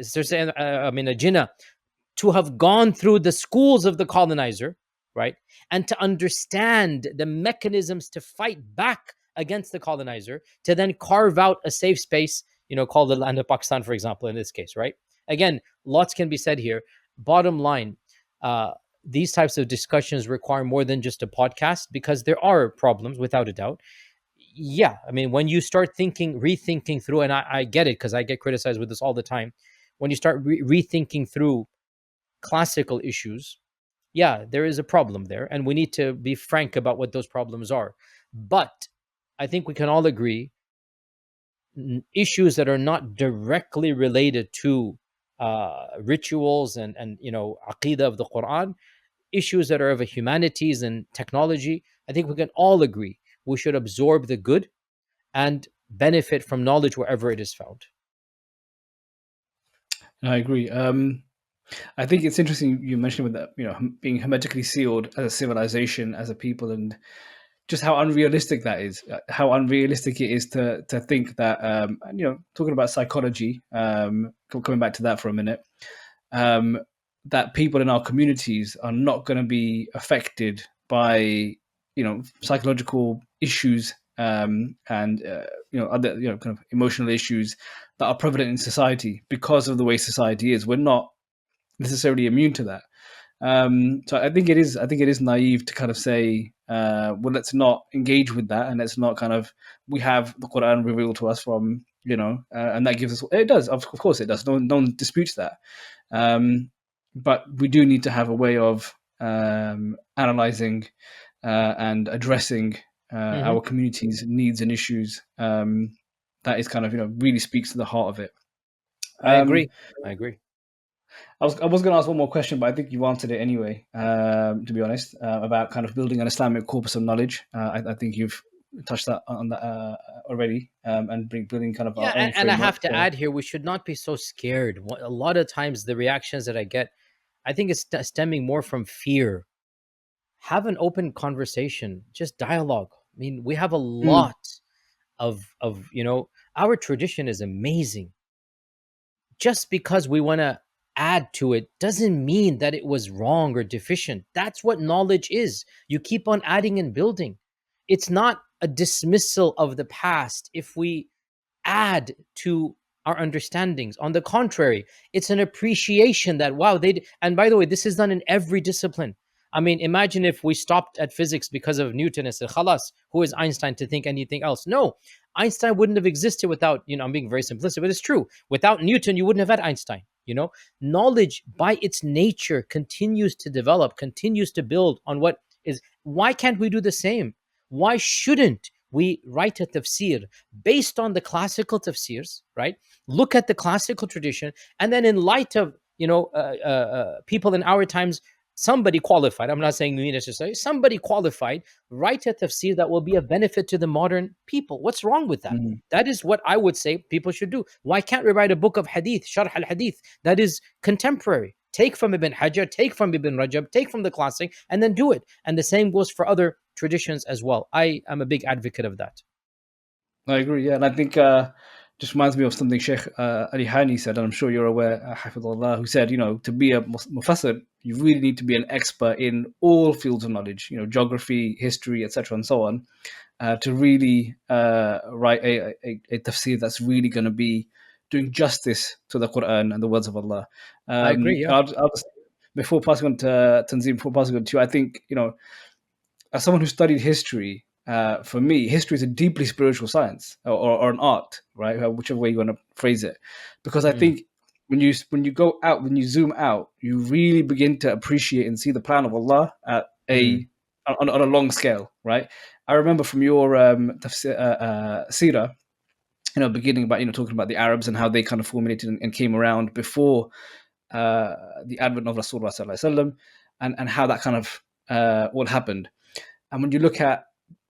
Jinnah to have gone through the schools of the colonizer, right? And to understand the mechanisms to fight back against the colonizer, to then carve out a safe space, called the land of Pakistan, for example, in this case, right? Again, lots can be said here. Bottom line, these types of discussions require more than just a podcast, because there are problems, without a doubt. Yeah, I mean, when you start rethinking through, and I get it, because I get criticized with this all the time. When you start rethinking through classical issues, yeah, there is a problem there, and we need to be frank about what those problems are. But I think we can all agree, issues that are not directly related to rituals and aqidah of the Quran, issues that are of a humanities and technology, I think we can all agree we should absorb the good and benefit from knowledge wherever it is found. I agree. I think it's interesting you mentioned with that, being hermetically sealed as a civilization, as a people, and just how unrealistic that is. How unrealistic it is to think that, talking about psychology, coming back to that for a minute, that people in our communities are not going to be affected by, psychological issues, and other, kind of emotional issues that are prevalent in society because of the way society is. We're not necessarily immune to that. So I think it is. I think it is naive to kind of say, well, let's not engage with that, and let's not kind of. We have the Quran revealed to us from, and that gives us. It does, of course, it does. No one disputes that. But we do need to have a way of analyzing and addressing Hmm. our community's needs and issues. That is kind of really speaks to the heart of it. I Um, agree. I agree. I was going to ask one more question, but I think you answered it anyway. To be honest, about kind of building an Islamic corpus of knowledge. I think you've touched that on that already, and building kind of Yeah, our own and I framework. have to So, add here, we should not be so scared. A lot of times, the reactions that I get, I think it's stemming more from fear. Have an open conversation, just dialogue. I mean, we have a mm, lot of our tradition is amazing. Just because we want to add to it doesn't mean that it was wrong or deficient. That's what knowledge is. You keep on adding and building. It's not a dismissal of the past if we add to our understandings. On the contrary, it's an appreciation that, wow, and by the way, this is done in every discipline. I mean, imagine if we stopped at physics because of Newton and said, Khalas, who is Einstein to think anything else? No, Einstein wouldn't have existed without, I'm being very simplistic, but it's true. Without Newton, you wouldn't have had Einstein. Knowledge by its nature continues to develop, continues to build on what is. Why can't we do the same? Why shouldn't we write a tafsir based on the classical tafsirs, right? Look at the classical tradition, and then in light of people in our times, somebody qualified. I'm not saying me necessarily. Somebody qualified write a tafsir that will be of benefit to the modern people. What's wrong with that? mm. That is what I would say people should do. Why can't we write a book of hadith, Sharh al Hadith, that is contemporary? Take from Ibn Hajar, take from Ibn Rajab, take from the classic, and then do it. And the same goes for other traditions as well. I am a big advocate of that. I agree. Yeah, and I think just reminds me of something Sheikh Ali Hani said, and I'm sure you're aware, Hafidullah, who said, to be a mufassir, you really need to be an expert in all fields of knowledge, geography, history, etc., and so on, to really write a tafsir that's really going to be doing justice to the Quran and the words of Allah. I agree. Yeah. I'll just, before passing on to Tanzim, before passing on to you, I think, as someone who studied history, for me, history is a deeply spiritual science or an art, right? Whichever way you want to phrase it, because I Mm, think when you go out, when you zoom out, you really begin to appreciate and see the plan of Allah at mm, on a long scale, right? I remember from your seerah, beginning about talking about the Arabs and how they kind of formulated and came around before the advent of Rasulullah sallallahu alaihi wasallam, and how that kind of all happened. And when you look at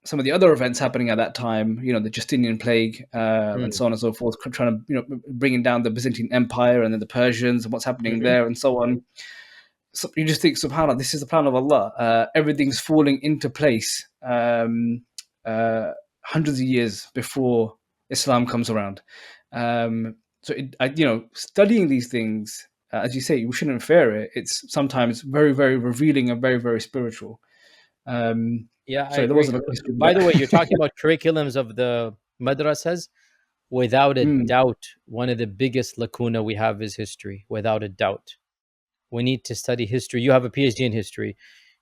some of the other events happening at that time, the Justinian plague and mm, so on and so forth, trying to bringing down the Byzantine Empire and then the Persians and what's happening mhm. there and so on. So you just think, Subhanallah, this is the plan of Allah. Everything's falling into place uh, hundreds of years before Islam comes around. Studying these things, as you say, we shouldn't fear it. It's sometimes very, very revealing and very, very spiritual. Yeah, I Sorry, that agree. wasn't a question, By but the way, you're talking about curriculums of the madrasas. Without a mm, doubt, one of the biggest lacuna we have is history. Without a doubt, we need to study history. You have a PhD in history.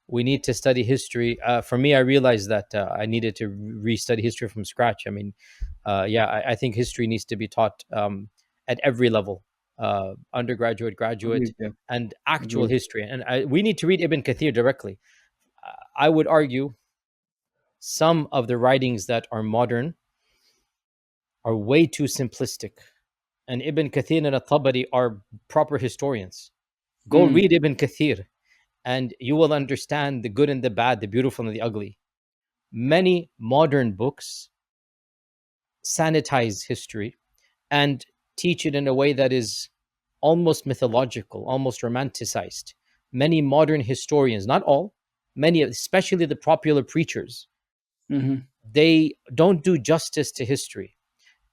We need to study history. For me, I realized that I needed to re-study history from scratch. I mean, I think history needs to be taught at every level, undergraduate, graduate, agreed, yeah, and actual agreed. history. And we need to read Ibn Kathir directly. I would argue some of the writings that are modern are way too simplistic. And Ibn Kathir and At-Tabari are proper historians. Go Mm, read Ibn Kathir and you will understand the good and the bad, the beautiful and the ugly. Many modern books sanitize history and teach it in a way that is almost mythological, almost romanticized. Many modern historians, not all, many, especially the popular preachers, hmm they don't do justice to history.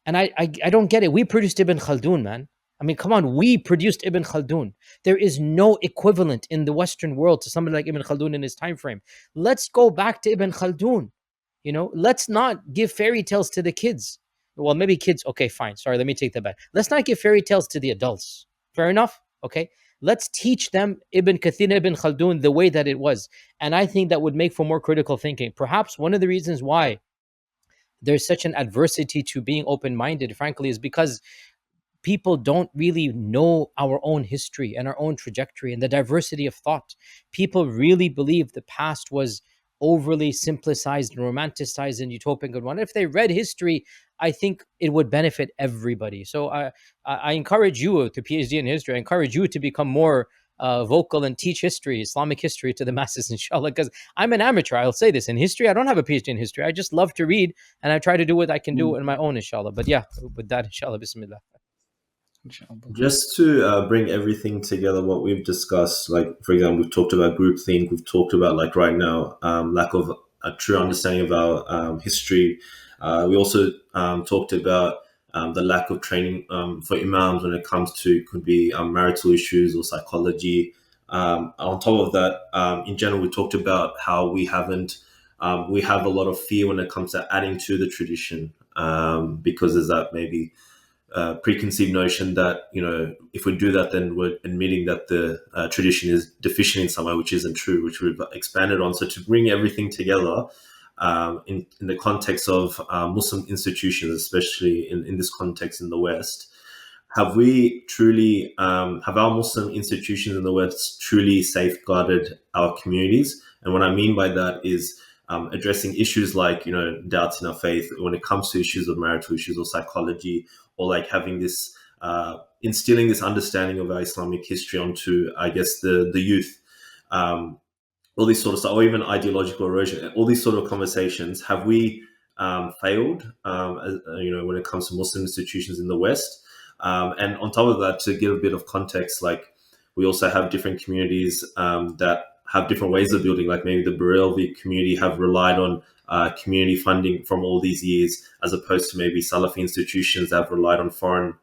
And I don't get it. We produced Ibn Khaldun, man. I mean, come on, we produced Ibn Khaldun. There is no equivalent in the Western world to somebody like Ibn Khaldun in his time frame. Let's go back to Ibn Khaldun. Let's not give fairy tales to the kids. Well, maybe kids. Okay, fine. Sorry, let me take that back. Let's not give fairy tales to the adults. Fair enough. Okay. Let's teach them Ibn Kathir, Ibn Khaldun the way that it was. And I think that would make for more critical thinking. Perhaps one of the reasons why there's such an adversity to being open-minded, frankly, is because people don't really know our own history and our own trajectory and the diversity of thought. People really believe the past was overly simplicized and romanticized and utopian good one. If they read history, I think it would benefit everybody. So I encourage you to PhD in history. I encourage you to become more vocal and teach history, Islamic history to the masses, inshallah, because I'm an amateur. I'll say this in history. I don't have a PhD in history. I just love to read and I try to do what I can do in my own, inshallah. But yeah, with that, inshallah, bismillah. Inshallah. Just to bring everything together, what we've discussed, like for example, we've talked about groupthink, we've talked about like right now lack of a true understanding of our history. We also talked about the lack of training for imams when it comes to could be marital issues or psychology. On top of that, in general, we talked about how we have a lot of fear when it comes to adding to the tradition because there's that maybe preconceived notion that if we do that, then we're admitting that the tradition is deficient in some way, which isn't true, which we've expanded on. So to bring everything together in the context of Muslim institutions, especially in this context in the West, have we truly have our Muslim institutions in the West truly safeguarded our communities? And what I mean by that is addressing issues like doubts in our faith when it comes to issues of marital issues or psychology, or like having this instilling this understanding of our Islamic history onto, I guess, the youth. All these sort of stuff, or even ideological erosion, all these sort of conversations. Have we failed, when it comes to Muslim institutions in the West? And on top of that, to give a bit of context, like we also have different communities that have different ways of building, like maybe the Barelvi community have relied on community funding from all these years, as opposed to maybe Salafi institutions that have relied on foreign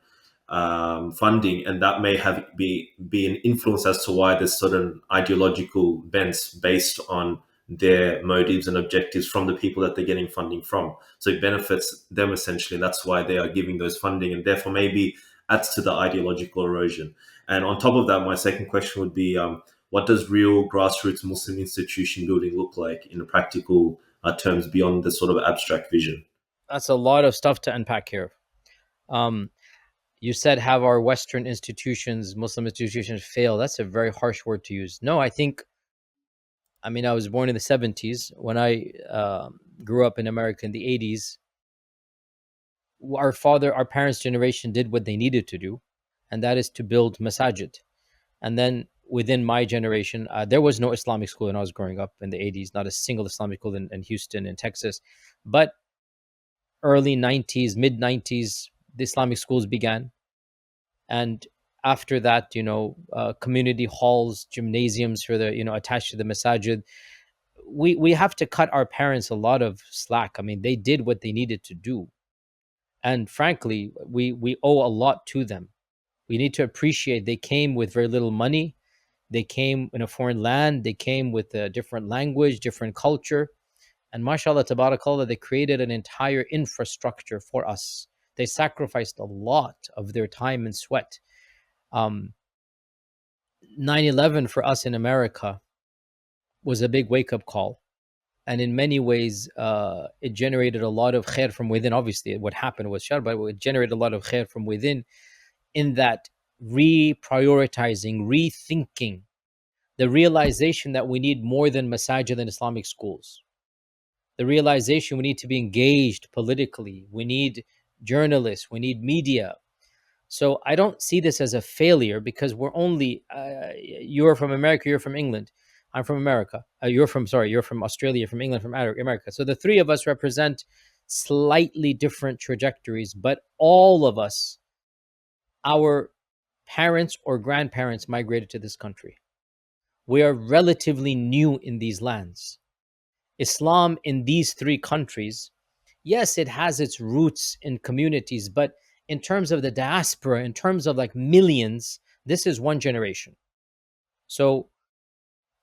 funding, and that may be an influence as to why there's certain ideological bents based on their motives and objectives from the people that they're getting funding from. So it benefits them essentially, and that's why they are giving those funding, and therefore maybe adds to the ideological erosion. And on top of that, my second question would be, what does real grassroots Muslim institution building look like in practical terms beyond the sort of abstract vision? That's a lot of stuff to unpack here. You said, have our Western institutions, Muslim institutions, fail? That's a very harsh word to use. No, I was born in the 70s. When I grew up in America in the 80s, our parents' generation did what they needed to do, and that is to build masajid. And then within my generation, there was no Islamic school when I was growing up in the 80s, not a single Islamic school in Houston, in Texas. But early 90s, mid 90s, the Islamic schools began. And after that, community halls, gymnasiums for the, attached to the masajid. We have to cut our parents a lot of slack. I mean, they did what they needed to do. And frankly, we owe a lot to them. We need to appreciate they came with very little money. They came in a foreign land. They came with a different language, different culture. And mashallah, tabarakallah, they created an entire infrastructure for us. They sacrificed a lot of their time and sweat. 9/11 for us in America was a big wake-up call. And in many ways, it generated a lot of khair from within. Obviously, what happened was shar, but it generated a lot of khair from within, in that reprioritizing, rethinking, the realization that we need more than masajid and Islamic schools. The realization we need to be engaged politically. We need journalists. We need media. So I don't see this as a failure, because we're only, you're from America, you're from England. I'm from America. You're from Australia, from England, from America. So the three of us represent slightly different trajectories, but all of us, our parents or grandparents migrated to this country. We are relatively new in these lands. Islam in these three countries, yes, it has its roots in communities, but in terms of the diaspora, in terms of like millions, this is one generation. So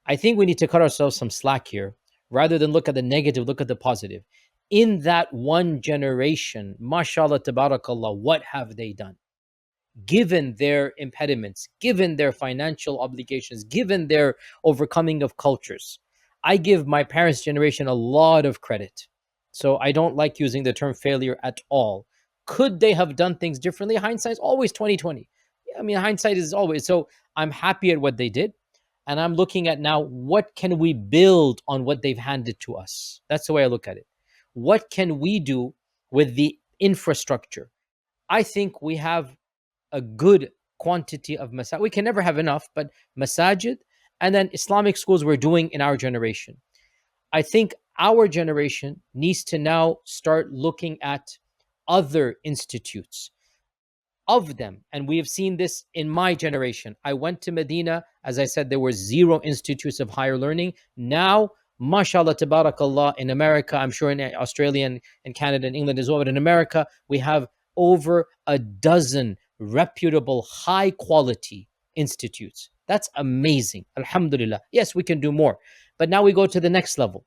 I think we need to cut ourselves some slack here. Rather than look at the negative, look at the positive. In that one generation, mashallah, tabarakallah, what have they done? given their impediments, given their financial obligations, given their overcoming of cultures. I give my parents' generation a lot of credit. So I don't like using the term failure at all. Could they have done things differently? Hindsight's always 2020. I mean, hindsight is always. So I'm happy at what they did. And I'm looking at now, what can we build on what they've handed to us? That's the way I look at it. What can we do with the infrastructure? I think we have a good quantity of masajid. We can never have enough, but masajid and then Islamic schools we're doing in our generation. I think our generation needs to now start looking at other institutes of them. And we have seen this in my generation. I went to Medina. As I said, there were 0 institutes of higher learning. Now, mashallah, tabarakallah, in America, I'm sure in Australia and Canada and England as well, but in America, we have over a dozen reputable, high quality institutes. That's amazing. Alhamdulillah. Yes, we can do more. But now we go to the next level.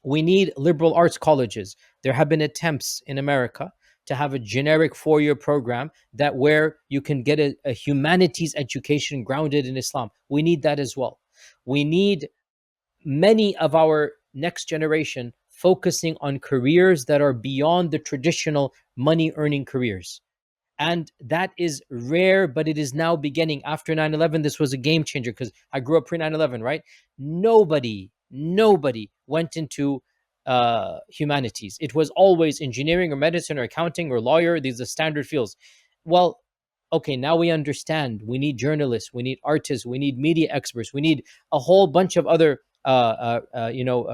We need liberal arts colleges. There have been attempts in America to have a generic 4-year program that where you can get a humanities education grounded in Islam. We need that as well. We need many of our next generation focusing on careers that are beyond the traditional money earning careers. And that is rare, but it is now beginning. After 9/11, this was a game changer because I grew up pre 9/11, right? Nobody went into humanities. It was always engineering or medicine or accounting or lawyer. These are standard fields. Well, okay, now we understand. We need journalists, we need artists, we need media experts, we need a whole bunch of other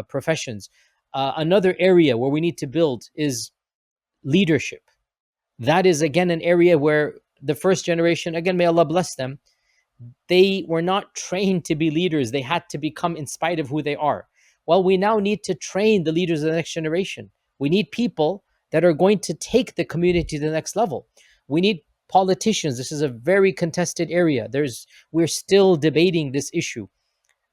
professions. Another area where we need to build is leadership. That is again an area where the first generation, again, may Allah bless them, they were not trained to be leaders. They had to become in spite of who they are. Well, we now need to train the leaders of the next generation. We need people that are going to take the community to the next level. We need politicians. This is a very contested area. We're still debating this issue.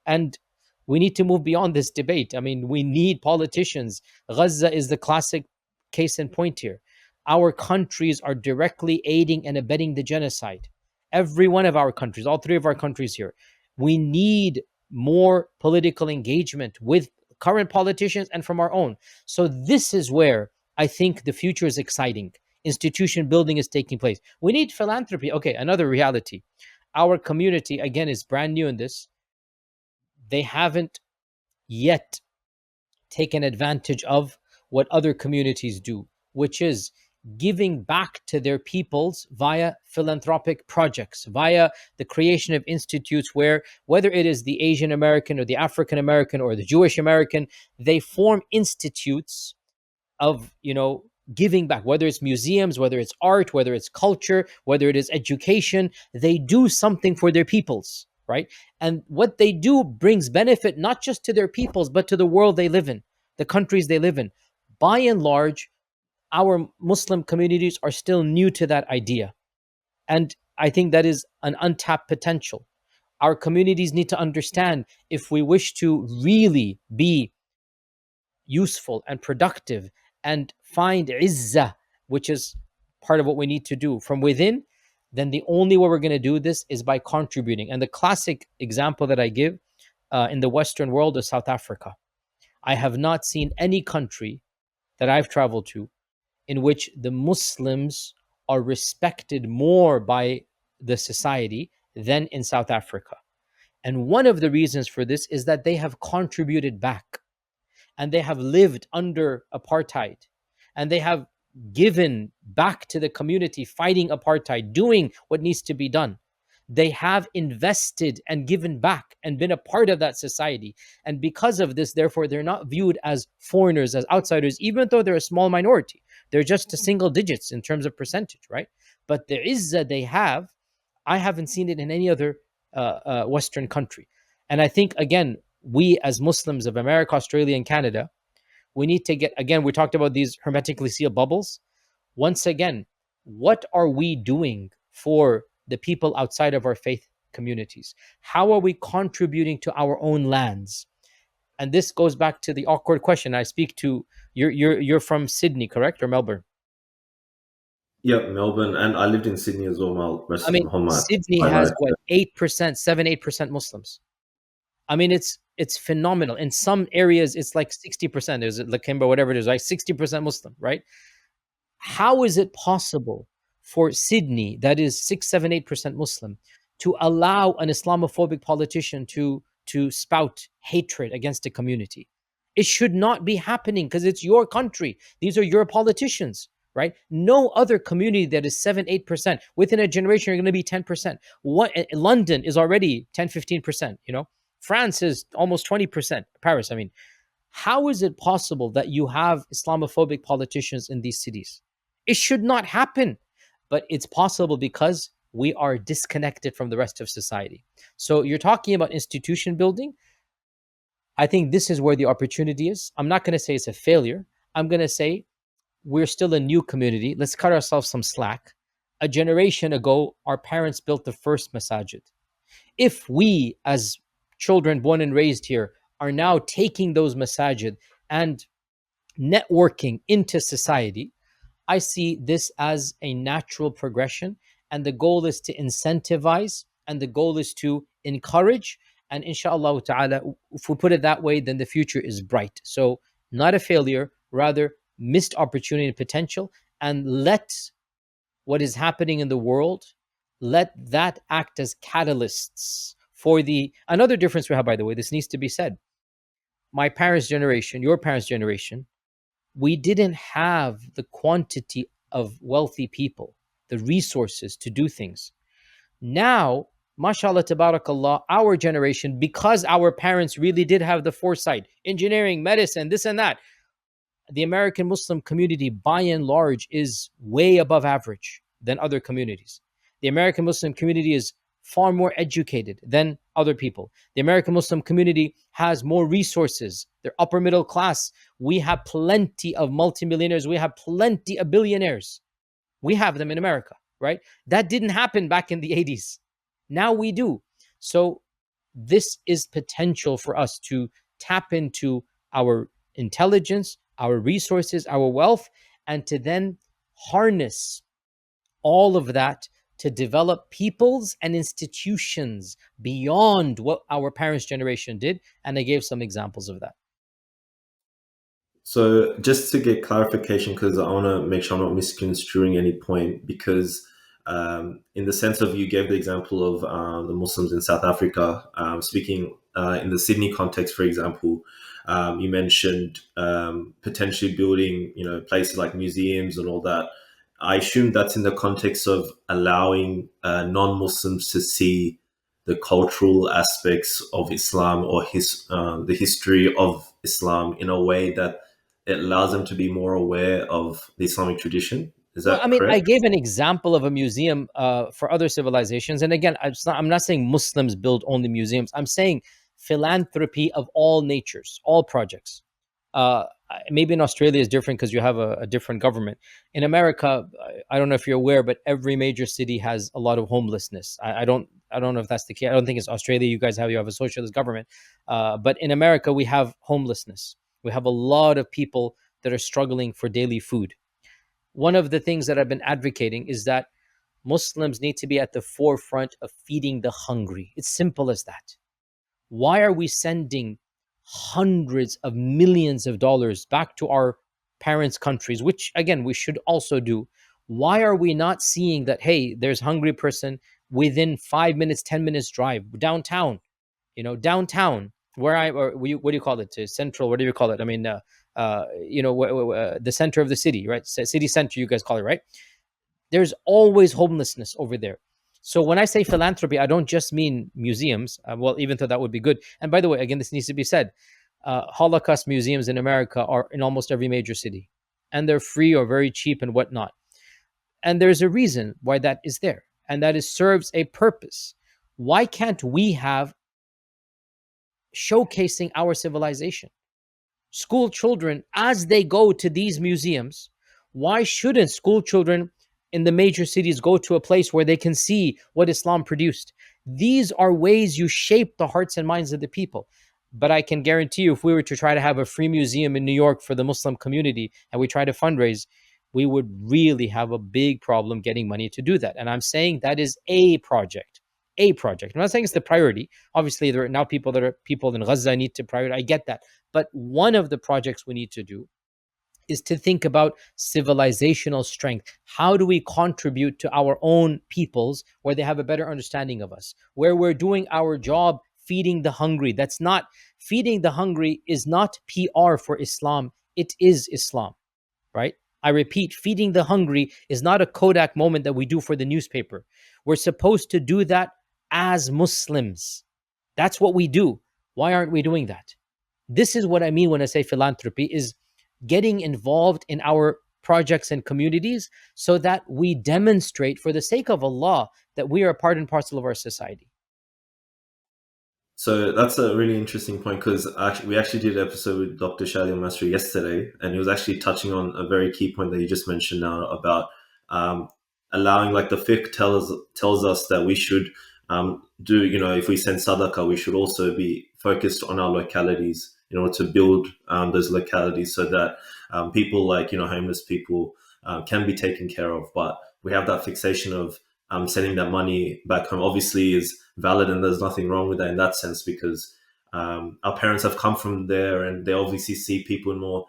And we need to move beyond this debate. I mean, we need politicians. Gaza is the classic case in point here. Our countries are directly aiding and abetting the genocide. Every one of our countries, all 3 of our countries here. We need more political engagement with current politicians and from our own. So this is where I think the future is exciting. Institution building is taking place. We need philanthropy. Okay, another reality. Our community, again, is brand new in this. They haven't yet taken advantage of what other communities do, which is giving back to their peoples via philanthropic projects, via the creation of institutes where, whether it is the Asian American or the African American or the Jewish American, they form institutes of, giving back, whether it's museums, whether it's art, whether it's culture, whether it is education. They do something for their peoples, right? And what they do brings benefit not just to their peoples, but to the world they live in, the countries they live in. By and large, our Muslim communities are still new to that idea. And I think that is an untapped potential. Our communities need to understand, if we wish to really be useful and productive and find izzah, which is part of what we need to do from within, then the only way we're going to do this is by contributing. And the classic example that I give in the Western world is South Africa. I have not seen any country that I've traveled to in which the Muslims are respected more by the society than in South Africa. And one of the reasons for this is that they have contributed back, and they have lived under apartheid, and they have given back to the community, fighting apartheid, doing what needs to be done. They have invested and given back and been a part of that society. And because of this, therefore, they're not viewed as foreigners, as outsiders, even though they're a small minority. They're just a single digits in terms of percentage, right? But the izzah they have, I haven't seen it in any other Western country. And I think, again, we as Muslims of America, Australia, and Canada, we need to get, again, we talked about these hermetically sealed bubbles. Once again, what are we doing for the people outside of our faith communities? How are we contributing to our own lands? And this goes back to the awkward question I speak to. You're from Sydney, correct, or Melbourne? Yeah, Melbourne, and I lived in Sydney as well. My I rest mean, of Sydney my has life. what, 8%, 7, 8% Muslims. I mean, it's phenomenal. In some areas, it's like 60%. There's Lakemba, whatever it is, like 60% Muslim, right? How is it possible for Sydney, that is 6, 7, 8% Muslim, to allow an Islamophobic politician to spout hatred against a community? It should not be happening because it's your country. These are your politicians, right? No other community that is 7, 8%. Within a generation, you're going to be 10%. What London is already 10, 15%, you know? France is almost 20%. Paris, I mean, how is it possible that you have Islamophobic politicians in these cities? It should not happen, but it's possible because we are disconnected from the rest of society. So you're talking about institution building. I think this is where the opportunity is. I'm not going to say it's a failure. I'm going to say we're still a new community. Let's cut ourselves some slack. A generation ago, our parents built the first masajid. If we, as children born and raised here, are now taking those masajid and networking into society, I see this as a natural progression. And the goal is to incentivize and the goal is to encourage. And inshallah ta'ala, if we put it that way, then the future is bright. So, not a failure, rather, missed opportunity and potential. And let what is happening in the world, let that act as catalysts for the. Another difference we have, by the way, this needs to be said. My parents' generation, your parents' generation, we didn't have the quantity of wealthy people, the resources to do things. Now, mashallah, tabarakallah, our generation, because our parents really did have the foresight, engineering, medicine, this and that, the American Muslim community, by and large, is way above average than other communities. The American Muslim community is far more educated than other people. The American Muslim community has more resources. They're upper middle class. We have plenty of multimillionaires. We have plenty of billionaires. We have them in America, right? That didn't happen back in the 80s. Now we do. So this is potential for us to tap into our intelligence, our resources, our wealth, and to then harness all of that to develop peoples and institutions beyond what our parents' generation did. And I gave some examples of that. So just to get clarification, because I want to make sure I'm not misconstruing any point, because in the sense of you gave the example of the Muslims in South Africa, speaking in the Sydney context, for example, you mentioned potentially building, places like museums and all that. I assume that's in the context of allowing non-Muslims to see the cultural aspects of Islam or the history of Islam in a way that it allows them to be more aware of the Islamic tradition. Is Well, I that mean, I correct? gave an example of a museum for other civilizations. And again, I'm not saying Muslims build only museums. I'm saying philanthropy of all natures, all projects. Maybe in Australia is different because you have a different government. In America, I don't know if you're aware, but every major city has a lot of homelessness. I don't know if that's the case. I don't think it's Australia. You have a socialist government, but in America we have homelessness. We have a lot of people that are struggling for daily food. One of the things that I've been advocating is that Muslims need to be at the forefront of feeding the hungry. It's simple as that. Why are we sending hundreds of millions of dollars back to our parents' countries, which again we should also do? Why are we not seeing that, hey, there's a hungry person within 5 minutes, 10 minutes drive downtown, downtown where what do you call it? Central, what do you call it? I mean, the center of the city, right? City center, you guys call it, right? There's always homelessness over there. So when I say philanthropy, I don't just mean museums. Well, even though that would be good. And by the way, again, this needs to be said. Holocaust museums in America are in almost every major city, and they're free or very cheap and whatnot. And there's a reason why that is there, and that is serves a purpose. Why can't we have showcasing our civilization? School children, as they go to these museums, why shouldn't school children in the major cities go to a place where they can see what Islam produced? These are ways you shape the hearts and minds of the people. But I can guarantee you, if we were to try to have a free museum in New York for the Muslim community and we try to fundraise, we would really have a big problem getting money to do that. And I'm saying that is a project. A project. I'm not saying it's the priority. Obviously, there are now people in Gaza need to prioritize. I get that. But one of the projects we need to do is to think about civilizational strength. How do we contribute to our own peoples where they have a better understanding of us, where we're doing our job feeding the hungry? That's not feeding the hungry is not PR for Islam. It is Islam, right? I repeat, feeding the hungry is not a Kodak moment that we do for the newspaper. We're supposed to do that as Muslims. That's what we do. Why aren't we doing that? This is what I mean when I say philanthropy is getting involved in our projects and communities so that we demonstrate for the sake of Allah that we are a part and parcel of our society. So that's a really interesting point because we actually did an episode with Dr. Shalia Masri yesterday, and he was actually touching on a very key point that you just mentioned now about allowing, like the fiqh tells us that we should do, if we send sadaqah, we should also be focused on our localities in order to build those localities so that people like, homeless people can be taken care of. But we have that fixation of sending that money back home obviously is valid, and there's nothing wrong with that in that sense because our parents have come from there and they obviously see people in more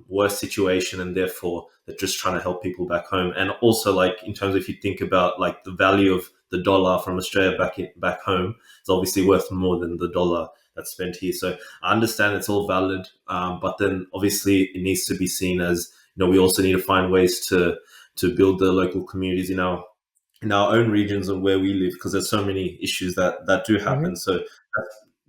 worse situation, and therefore they're just trying to help people back home. And also, like, in terms of, if you think about like the value of the dollar from Australia back home, it's obviously worth more than the dollar that's spent here. So I understand it's all valid, but then obviously it needs to be seen as, we also need to find ways to build the local communities in our own regions and where we live, because there's so many issues that do happen. So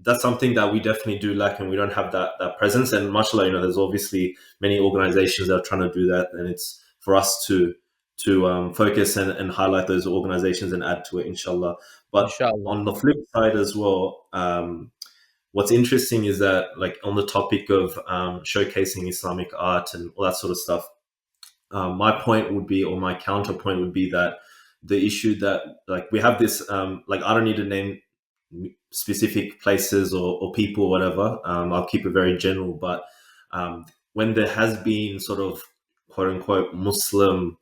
that's something that we definitely do lack, and we don't have that presence. And mashallah, there's obviously many organizations that are trying to do that, and it's for us to focus and highlight those organizations and add to it, inshallah. But Inshallah. on the flip side as well, what's interesting is that, like, on the topic of showcasing Islamic art and all that sort of stuff, my point would be, or my counterpoint would be, that the issue that, like, we have this, like, I don't need to name specific places or people or whatever. I'll keep it very general. But when there has been sort of quote unquote Muslim,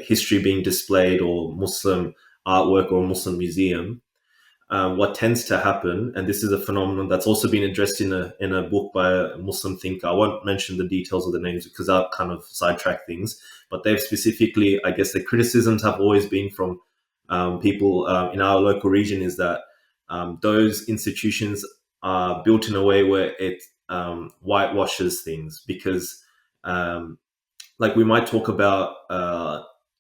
history being displayed, or Muslim artwork, or Muslim museum, what tends to happen, and this is a phenomenon that's also been addressed in a book by a Muslim thinker. I won't mention the details of the names because that kind of sidetrack things, but they've specifically, I guess, the criticisms have always been from people in our local region, is that those institutions are built in a way where it whitewashes things, because like, we might talk about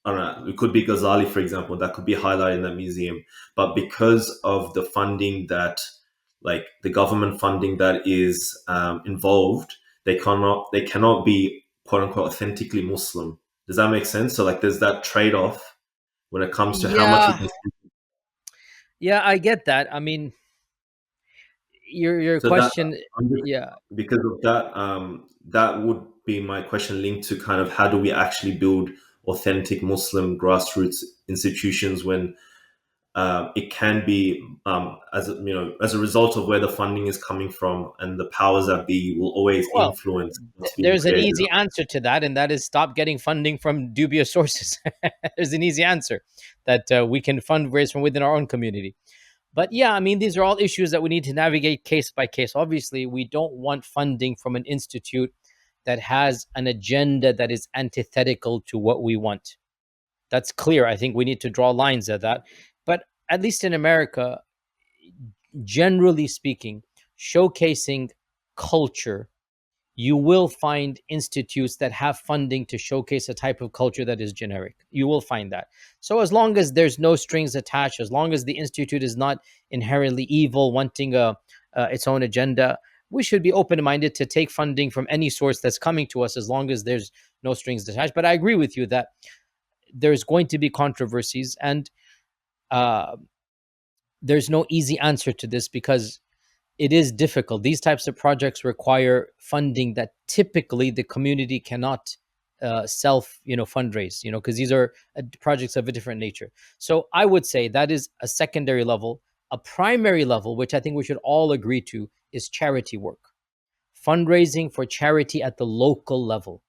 I don't know, it could be Ghazali, for example, that could be highlighted in that museum. But because of the funding that, like the government funding that is involved, they cannot be quote unquote authentically Muslim. Does that make sense? So, like, there's that trade-off when it comes to how much we can. Yeah, I get that. I mean, your So that, question, yeah. because of that, that would be my question, linked to kind of how do we actually build authentic Muslim grassroots institutions when it can be, as a result of where the funding is coming from, and the powers that be will always Well, influence what's being there's an created. easy answer to that, and that is stop getting funding from dubious sources. There's an easy answer that we can fundraise from within our own community. But yeah, I mean, these are all issues that we need to navigate case by case. Obviously, we don't want funding from an institute that has an agenda that is antithetical to what we want. That's clear. I think we need to draw lines at that. But at least in America, generally speaking, showcasing culture, you will find institutes that have funding to showcase a type of culture that is generic. You will find that. So as long as there's no strings attached, as long as the institute is not inherently evil, wanting its own agenda, we should be open-minded to take funding from any source that's coming to us, as long as there's no strings attached. But I agree with you that there's going to be controversies, and there's no easy answer to this, because it is difficult. These types of projects require funding that typically the community cannot fundraise, because these are projects of a different nature. So I would say that is a secondary level. A primary level, which I think we should all agree to, is charity work. Fundraising for charity at the local level.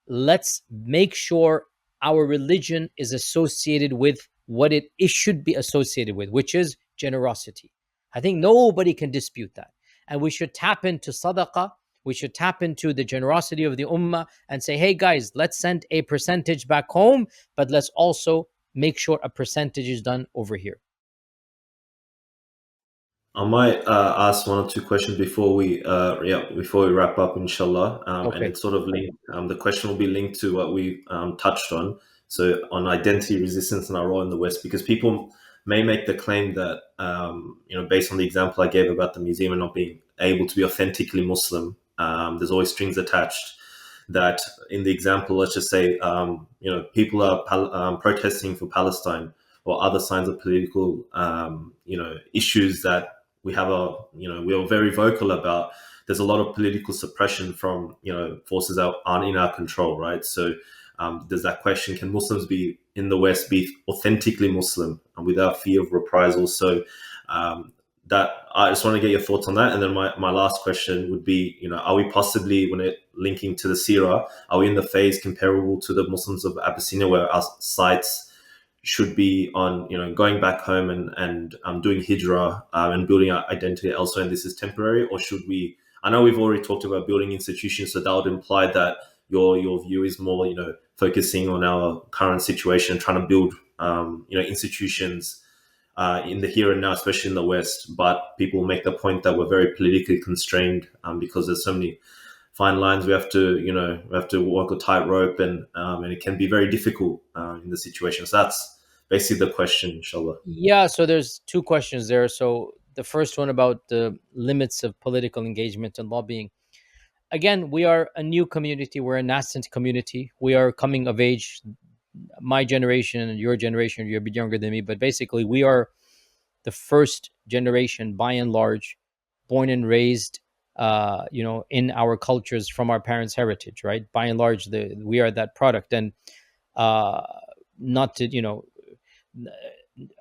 let's make sure our religion is associated with what it should be associated with, which is generosity. I think nobody can dispute that. And we should tap into sadaqah. We should tap into the generosity of the ummah and say, hey guys, let's send a percentage back home, but let's also make sure a percentage is done over here. I might ask one or two questions before we wrap up, inshallah. And Okay. it's sort of linked. The question will be linked to what we touched on. So on identity resistance and our role in the West, because people may make the claim that based on the example I gave about the museum and not being able to be authentically Muslim, there's always strings attached. That in the example, let's just say people are protesting for Palestine or other signs of political issues that we are very vocal about. There's a lot of political suppression from forces that aren't in our control, right? So there's that question: can Muslims be in the West be authentically Muslim and without fear of reprisal? So that I just want to get your thoughts on that. And then my last question would be, are we possibly, when it linking to the Sirah, are we in the phase comparable to the Muslims of Abyssinia, where our sights should be on going back home and doing hijra and building our identity elsewhere, and this is temporary? Or should we, I know we've already talked about building institutions, so that would imply that your view is more focusing on our current situation, trying to build institutions in the here and now, especially in the West. But people make the point that we're very politically constrained because there's so many fine lines we have to walk a tightrope, and it can be very difficult in the situation. So that's basically the question, inshallah. Yeah, so there's two questions there. So the first one about the limits of political engagement and lobbying. Again, we are a new community. We're a nascent community. We are coming of age. My generation and your generation, you're a bit younger than me, but basically we are the first generation, by and large, born and raised, in our cultures from our parents' heritage, right? By and large, we are that product. And not to,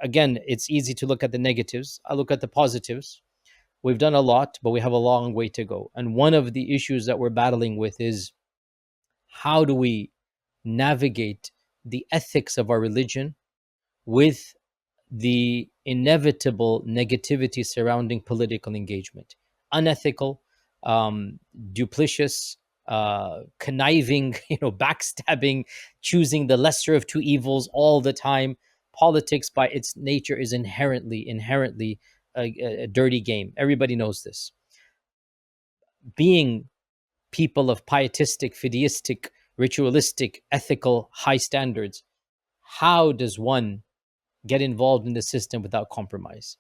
again, it's easy to look at the negatives. I look at the positives. We've done a lot, but we have a long way to go. And one of the issues that we're battling with is, how do we navigate the ethics of our religion with the inevitable negativity surrounding political engagement? Unethical, duplicitous, conniving, backstabbing, choosing the lesser of two evils all the time. Politics, by its nature, is inherently a dirty game. Everybody knows this. Being people of pietistic, fideistic, ritualistic, ethical, high standards, how does one get involved in the system without compromise?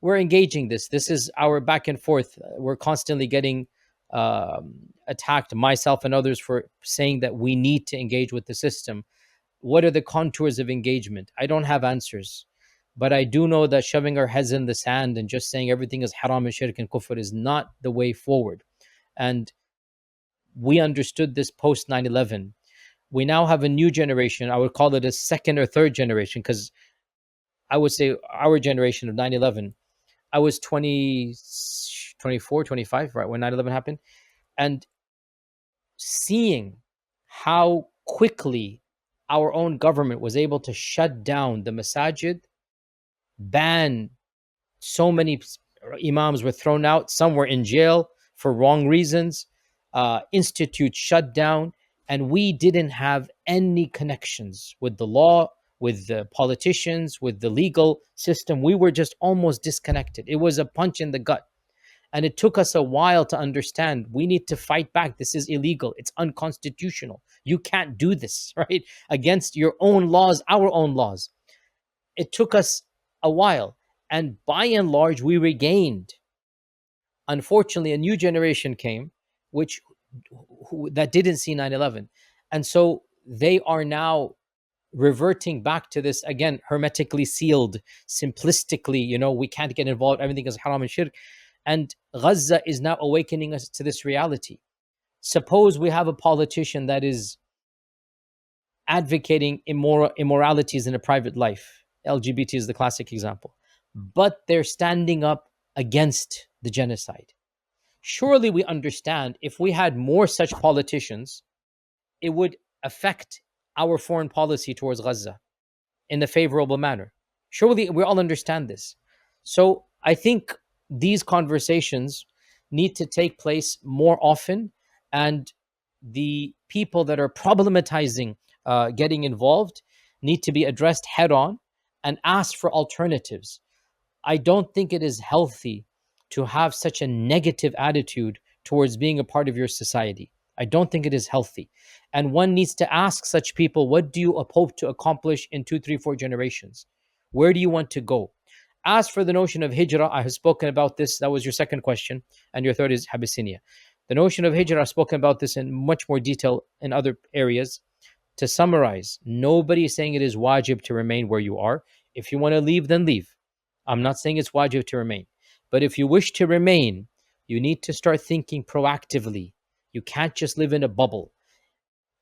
We're engaging this. This is our back and forth. We're constantly getting attacked, myself and others, for saying that we need to engage with the system. What are the contours of engagement? I don't have answers. But I do know that shoving our heads in the sand and just saying everything is haram and shirk and kufr is not the way forward. And we understood this post 9/11. We now have a new generation. I would call it a second or third generation, because I would say our generation of 9/11, I was 20, 24, 25, right, when 9/11 happened. And seeing how quickly our own government was able to shut down the masajid, ban so many imams were thrown out, some were in jail for wrong reasons, institutes shut down, and we didn't have any connections with the law, with the politicians, with the legal system. We were just almost disconnected. It was a punch in the gut. And it took us a while to understand, we need to fight back. This is illegal. It's unconstitutional. You can't do this, right? Against your own laws, our own laws. It took us a while. And by and large, we regained. Unfortunately, a new generation came, that didn't see 9/11. And so they are now reverting back to this, again, hermetically sealed, simplistically, we can't get involved. Everything is haram and shirk. And Gaza is now awakening us to this reality. Suppose we have a politician that is advocating immoralities in a private life. LGBT is the classic example. But they're standing up against the genocide. Surely we understand, if we had more such politicians it would affect our foreign policy towards Gaza in a favorable manner. Surely we all understand this. So I think these conversations need to take place more often, and the people that are problematizing getting involved need to be addressed head on and asked for alternatives. I don't think it is healthy to have such a negative attitude towards being a part of your society. I don't think it is healthy. And one needs to ask such people, what do you hope to accomplish in 2, 3, 4 generations? Where do you want to go? As for the notion of hijrah, I have spoken about this. That was your second question. And your third is Abyssinia. The notion of hijrah, I've spoken about this in much more detail in other areas. To summarize, nobody is saying it is wajib to remain where you are. If you want to leave, then leave. I'm not saying it's wajib to remain. But if you wish to remain, you need to start thinking proactively. You can't just live in a bubble.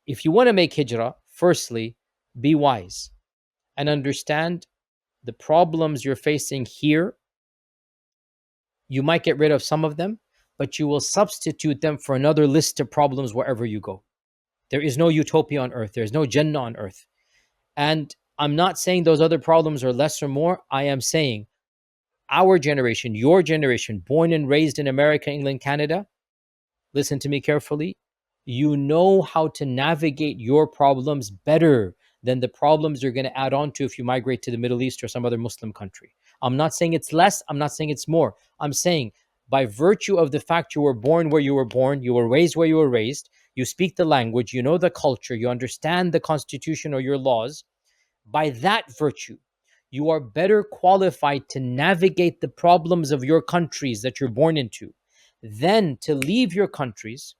If you want to make hijrah, firstly, be wise and understand the problems you're facing here. You might get rid of some of them, but you will substitute them for another list of problems wherever you go. There is no utopia on earth. There's no Jannah on earth. And I'm not saying those other problems are less or more. I am saying our generation, your generation, born and raised in America, England, Canada, listen to me carefully. You know how to navigate your problems better than the problems you're going to add on to if you migrate to the Middle East or some other Muslim country. I'm not saying it's less. I'm not saying it's more. I'm saying by virtue of the fact you were born where you were born, you were raised where you were raised, you speak the language, you know the culture, you understand the constitution or your laws, by that virtue, you are better qualified to navigate the problems of your countries that you're born into than to leave your countries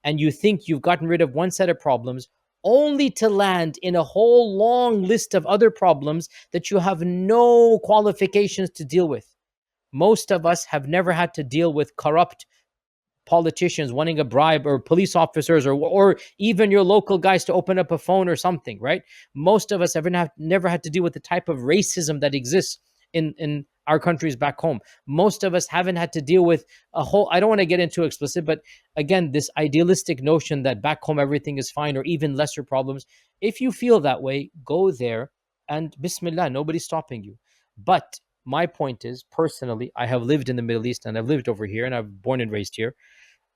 and you think you've gotten rid of one set of problems only to land in a whole long list of other problems that you have no qualifications to deal with. Most of us have never had to deal with corrupt politicians wanting a bribe or police officers or even your local guys to open up a phone or something, right? Most of us have never had to deal with the type of racism that exists in our countries back home. Most of us haven't had to deal with a whole, I don't want to get into explicit, but again, this idealistic notion that back home everything is fine or even lesser problems. If you feel that way, go there and Bismillah, nobody's stopping you. But my point is, personally, I have lived in the Middle East and I've lived over here and I've born and raised here.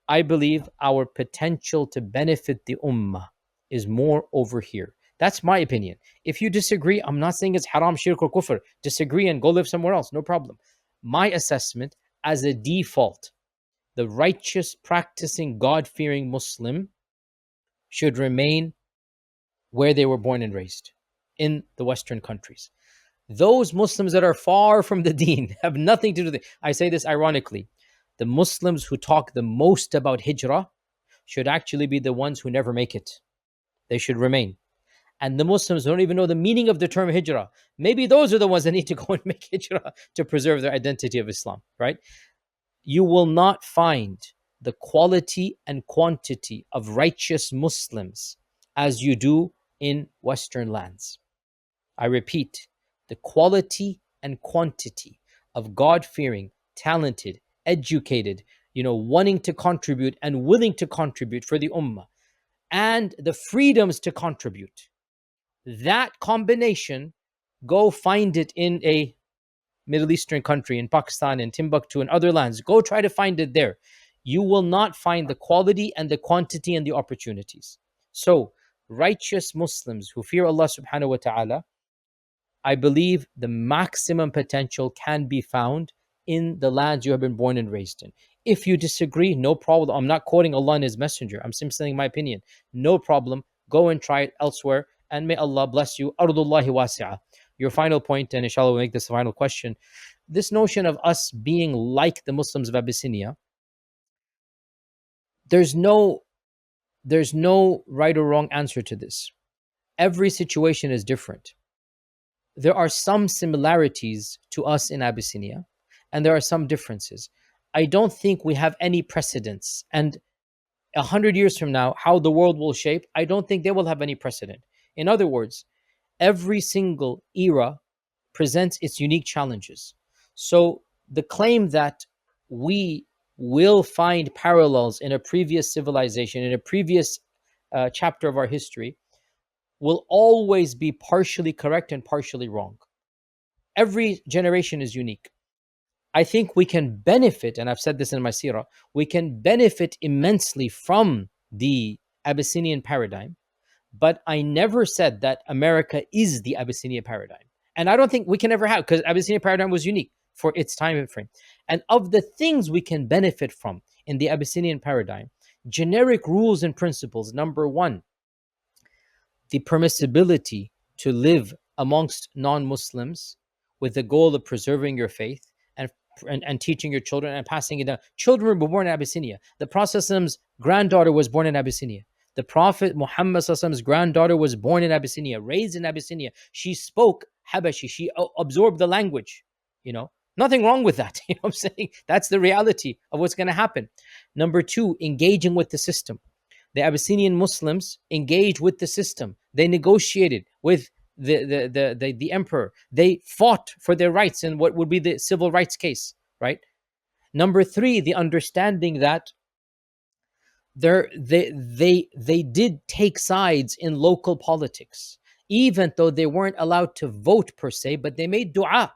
I believe our potential to benefit the ummah is more over here. That's my opinion. If you disagree, I'm not saying it's haram, shirk, or kufr. Disagree and go live somewhere else, no problem. My assessment, as a default, the righteous, practicing, God-fearing Muslim should remain where they were born and raised, in the Western countries. Those Muslims that are far from the deen have nothing to do with it. I say this ironically. The Muslims who talk the most about hijrah should actually be the ones who never make it. They should remain. And the Muslims who don't even know the meaning of the term hijrah, maybe those are the ones that need to go and make hijrah to preserve their identity of Islam, right? You will not find the quality and quantity of righteous Muslims as you do in Western lands. I repeat, the quality and quantity of God-fearing, talented, educated, wanting to contribute and willing to contribute for the ummah, and the freedoms to contribute. That combination, go find it in a Middle Eastern country, in Pakistan, in Timbuktu, and other lands. Go try to find it there. You will not find the quality and the quantity and the opportunities. So, righteous Muslims who fear Allah subhanahu wa ta'ala, I believe the maximum potential can be found in the lands you have been born and raised in. If you disagree, no problem. I'm not quoting Allah and His Messenger. I'm simply saying my opinion. No problem. Go and try it elsewhere. And may Allah bless you. Ardullahi wasi'ah. Your final point, and inshallah we'll make this the final question. This notion of us being like the Muslims of Abyssinia, there's no right or wrong answer to this. Every situation is different. There are some similarities to us in Abyssinia, and there are some differences. I don't think we have any precedents. And 100 years from now, how the world will shape, I don't think they will have any precedent. In other words, every single era presents its unique challenges. So the claim that we will find parallels in a previous civilization, in a previous chapter of our history will always be partially correct and partially wrong. Every generation is unique. I think we can benefit, and I've said this in my seerah, we can benefit immensely from the Abyssinian paradigm, but I never said that America is the Abyssinian paradigm. And I don't think we can ever have, because Abyssinian paradigm was unique for its time frame. And of the things we can benefit from in the Abyssinian paradigm, generic rules and principles, number one, the permissibility to live amongst non-Muslims with the goal of preserving your faith and teaching your children and passing it down. Children were born in Abyssinia. The Prophet's granddaughter was born in Abyssinia. The Prophet Muhammad's granddaughter was born in Abyssinia, raised in Abyssinia. She spoke Habashi. She absorbed the language. Nothing wrong with that. You know what I'm saying? That's the reality of what's going to happen. Number two, engaging with the system. The Abyssinian Muslims engaged with the system. They negotiated with the emperor. They fought for their rights in what would be the civil rights case, right? Number three, the understanding that they did take sides in local politics, even though they weren't allowed to vote per se, but they made dua.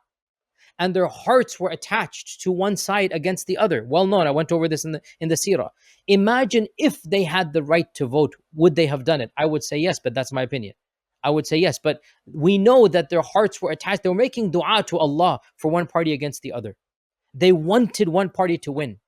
And their hearts were attached to one side against the other. Well known. I went over this in the seerah. Imagine if they had the right to vote, would they have done it? I would say yes, but that's my opinion. I would say yes, but we know that their hearts were attached. They were making dua to Allah for one party against the other. They wanted one party to win.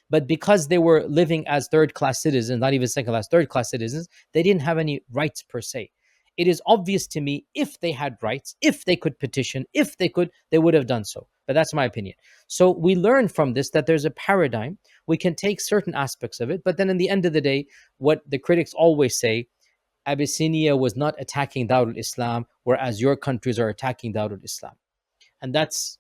But because they were living as third-class citizens, not even second-class, third-class citizens, they didn't have any rights per se. It is obvious to me, if they had rights, if they could petition, they would have done so. But that's my opinion. So we learn from this that there's a paradigm. We can take certain aspects of it, but then in the end of the day, what the critics always say, Abyssinia was not attacking Darul Islam, whereas your countries are attacking Darul Islam. And that's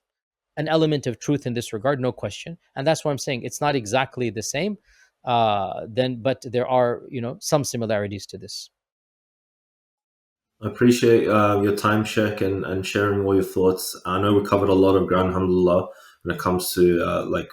an element of truth in this regard, no question. And that's why I'm saying it's not exactly the same, but there are, some similarities to this. I appreciate your time, Sheikh, and sharing all your thoughts. I know we covered a lot of ground, alhamdulillah, when it comes to like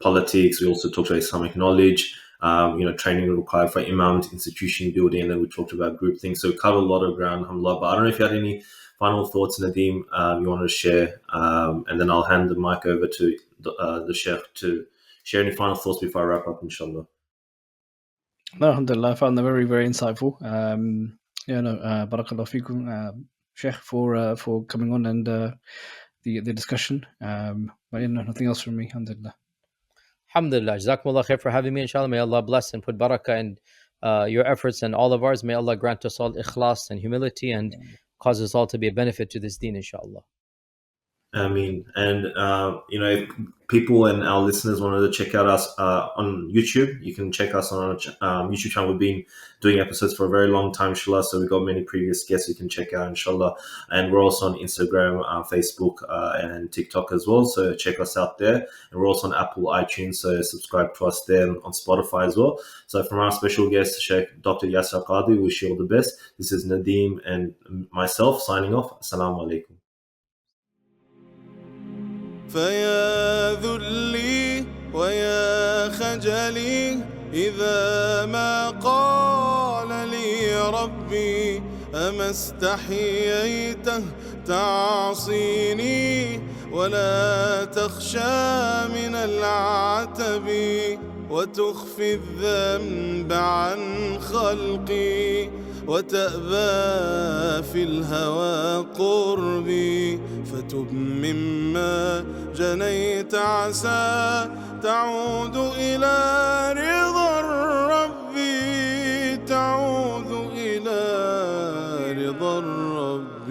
politics. We also talked about Islamic knowledge, training required for imams, institution building, and then we talked about group things. So we covered a lot of ground, alhamdulillah. But I don't know if you had any final thoughts, Nadeem, you wanted to share, and then I'll hand the mic over to the Sheikh to share any final thoughts before I wrap up, inshallah. No, alhamdulillah, I found them very, very insightful. Barakallahu feekum, Sheikh, for coming on and the discussion. But nothing else from me, alhamdulillah. Alhamdulillah. Jazakumullah khair for having me, inshallah. May Allah bless and put barakah in your efforts and all of ours. May Allah grant us all ikhlas and humility and cause us all to be a benefit to this deen, inshallah. Ameen. And, if people and our listeners wanted to check out us on YouTube, you can check us on our YouTube channel. We've been doing episodes for a very long time, inshallah. So we've got many previous guests you can check out, inshallah. And we're also on Instagram, Facebook, and TikTok as well. So check us out there. And we're also on Apple iTunes. So subscribe to us there on Spotify as well. So from our special guest, Shaykh Dr. Yasir Qadhi, wish you all the best. This is Nadeem and myself signing off. Assalamu alaikum. فيا ذلي ويا خجلي إذا ما قال لي ربي أما استحييته تعصيني ولا تخشى من العتب وتخفي الذنب عن خلقي وتأبى في الهوى قربي فتب مما جنيت عسى تعود إلى رضا الرب تعود إلى رضا الرب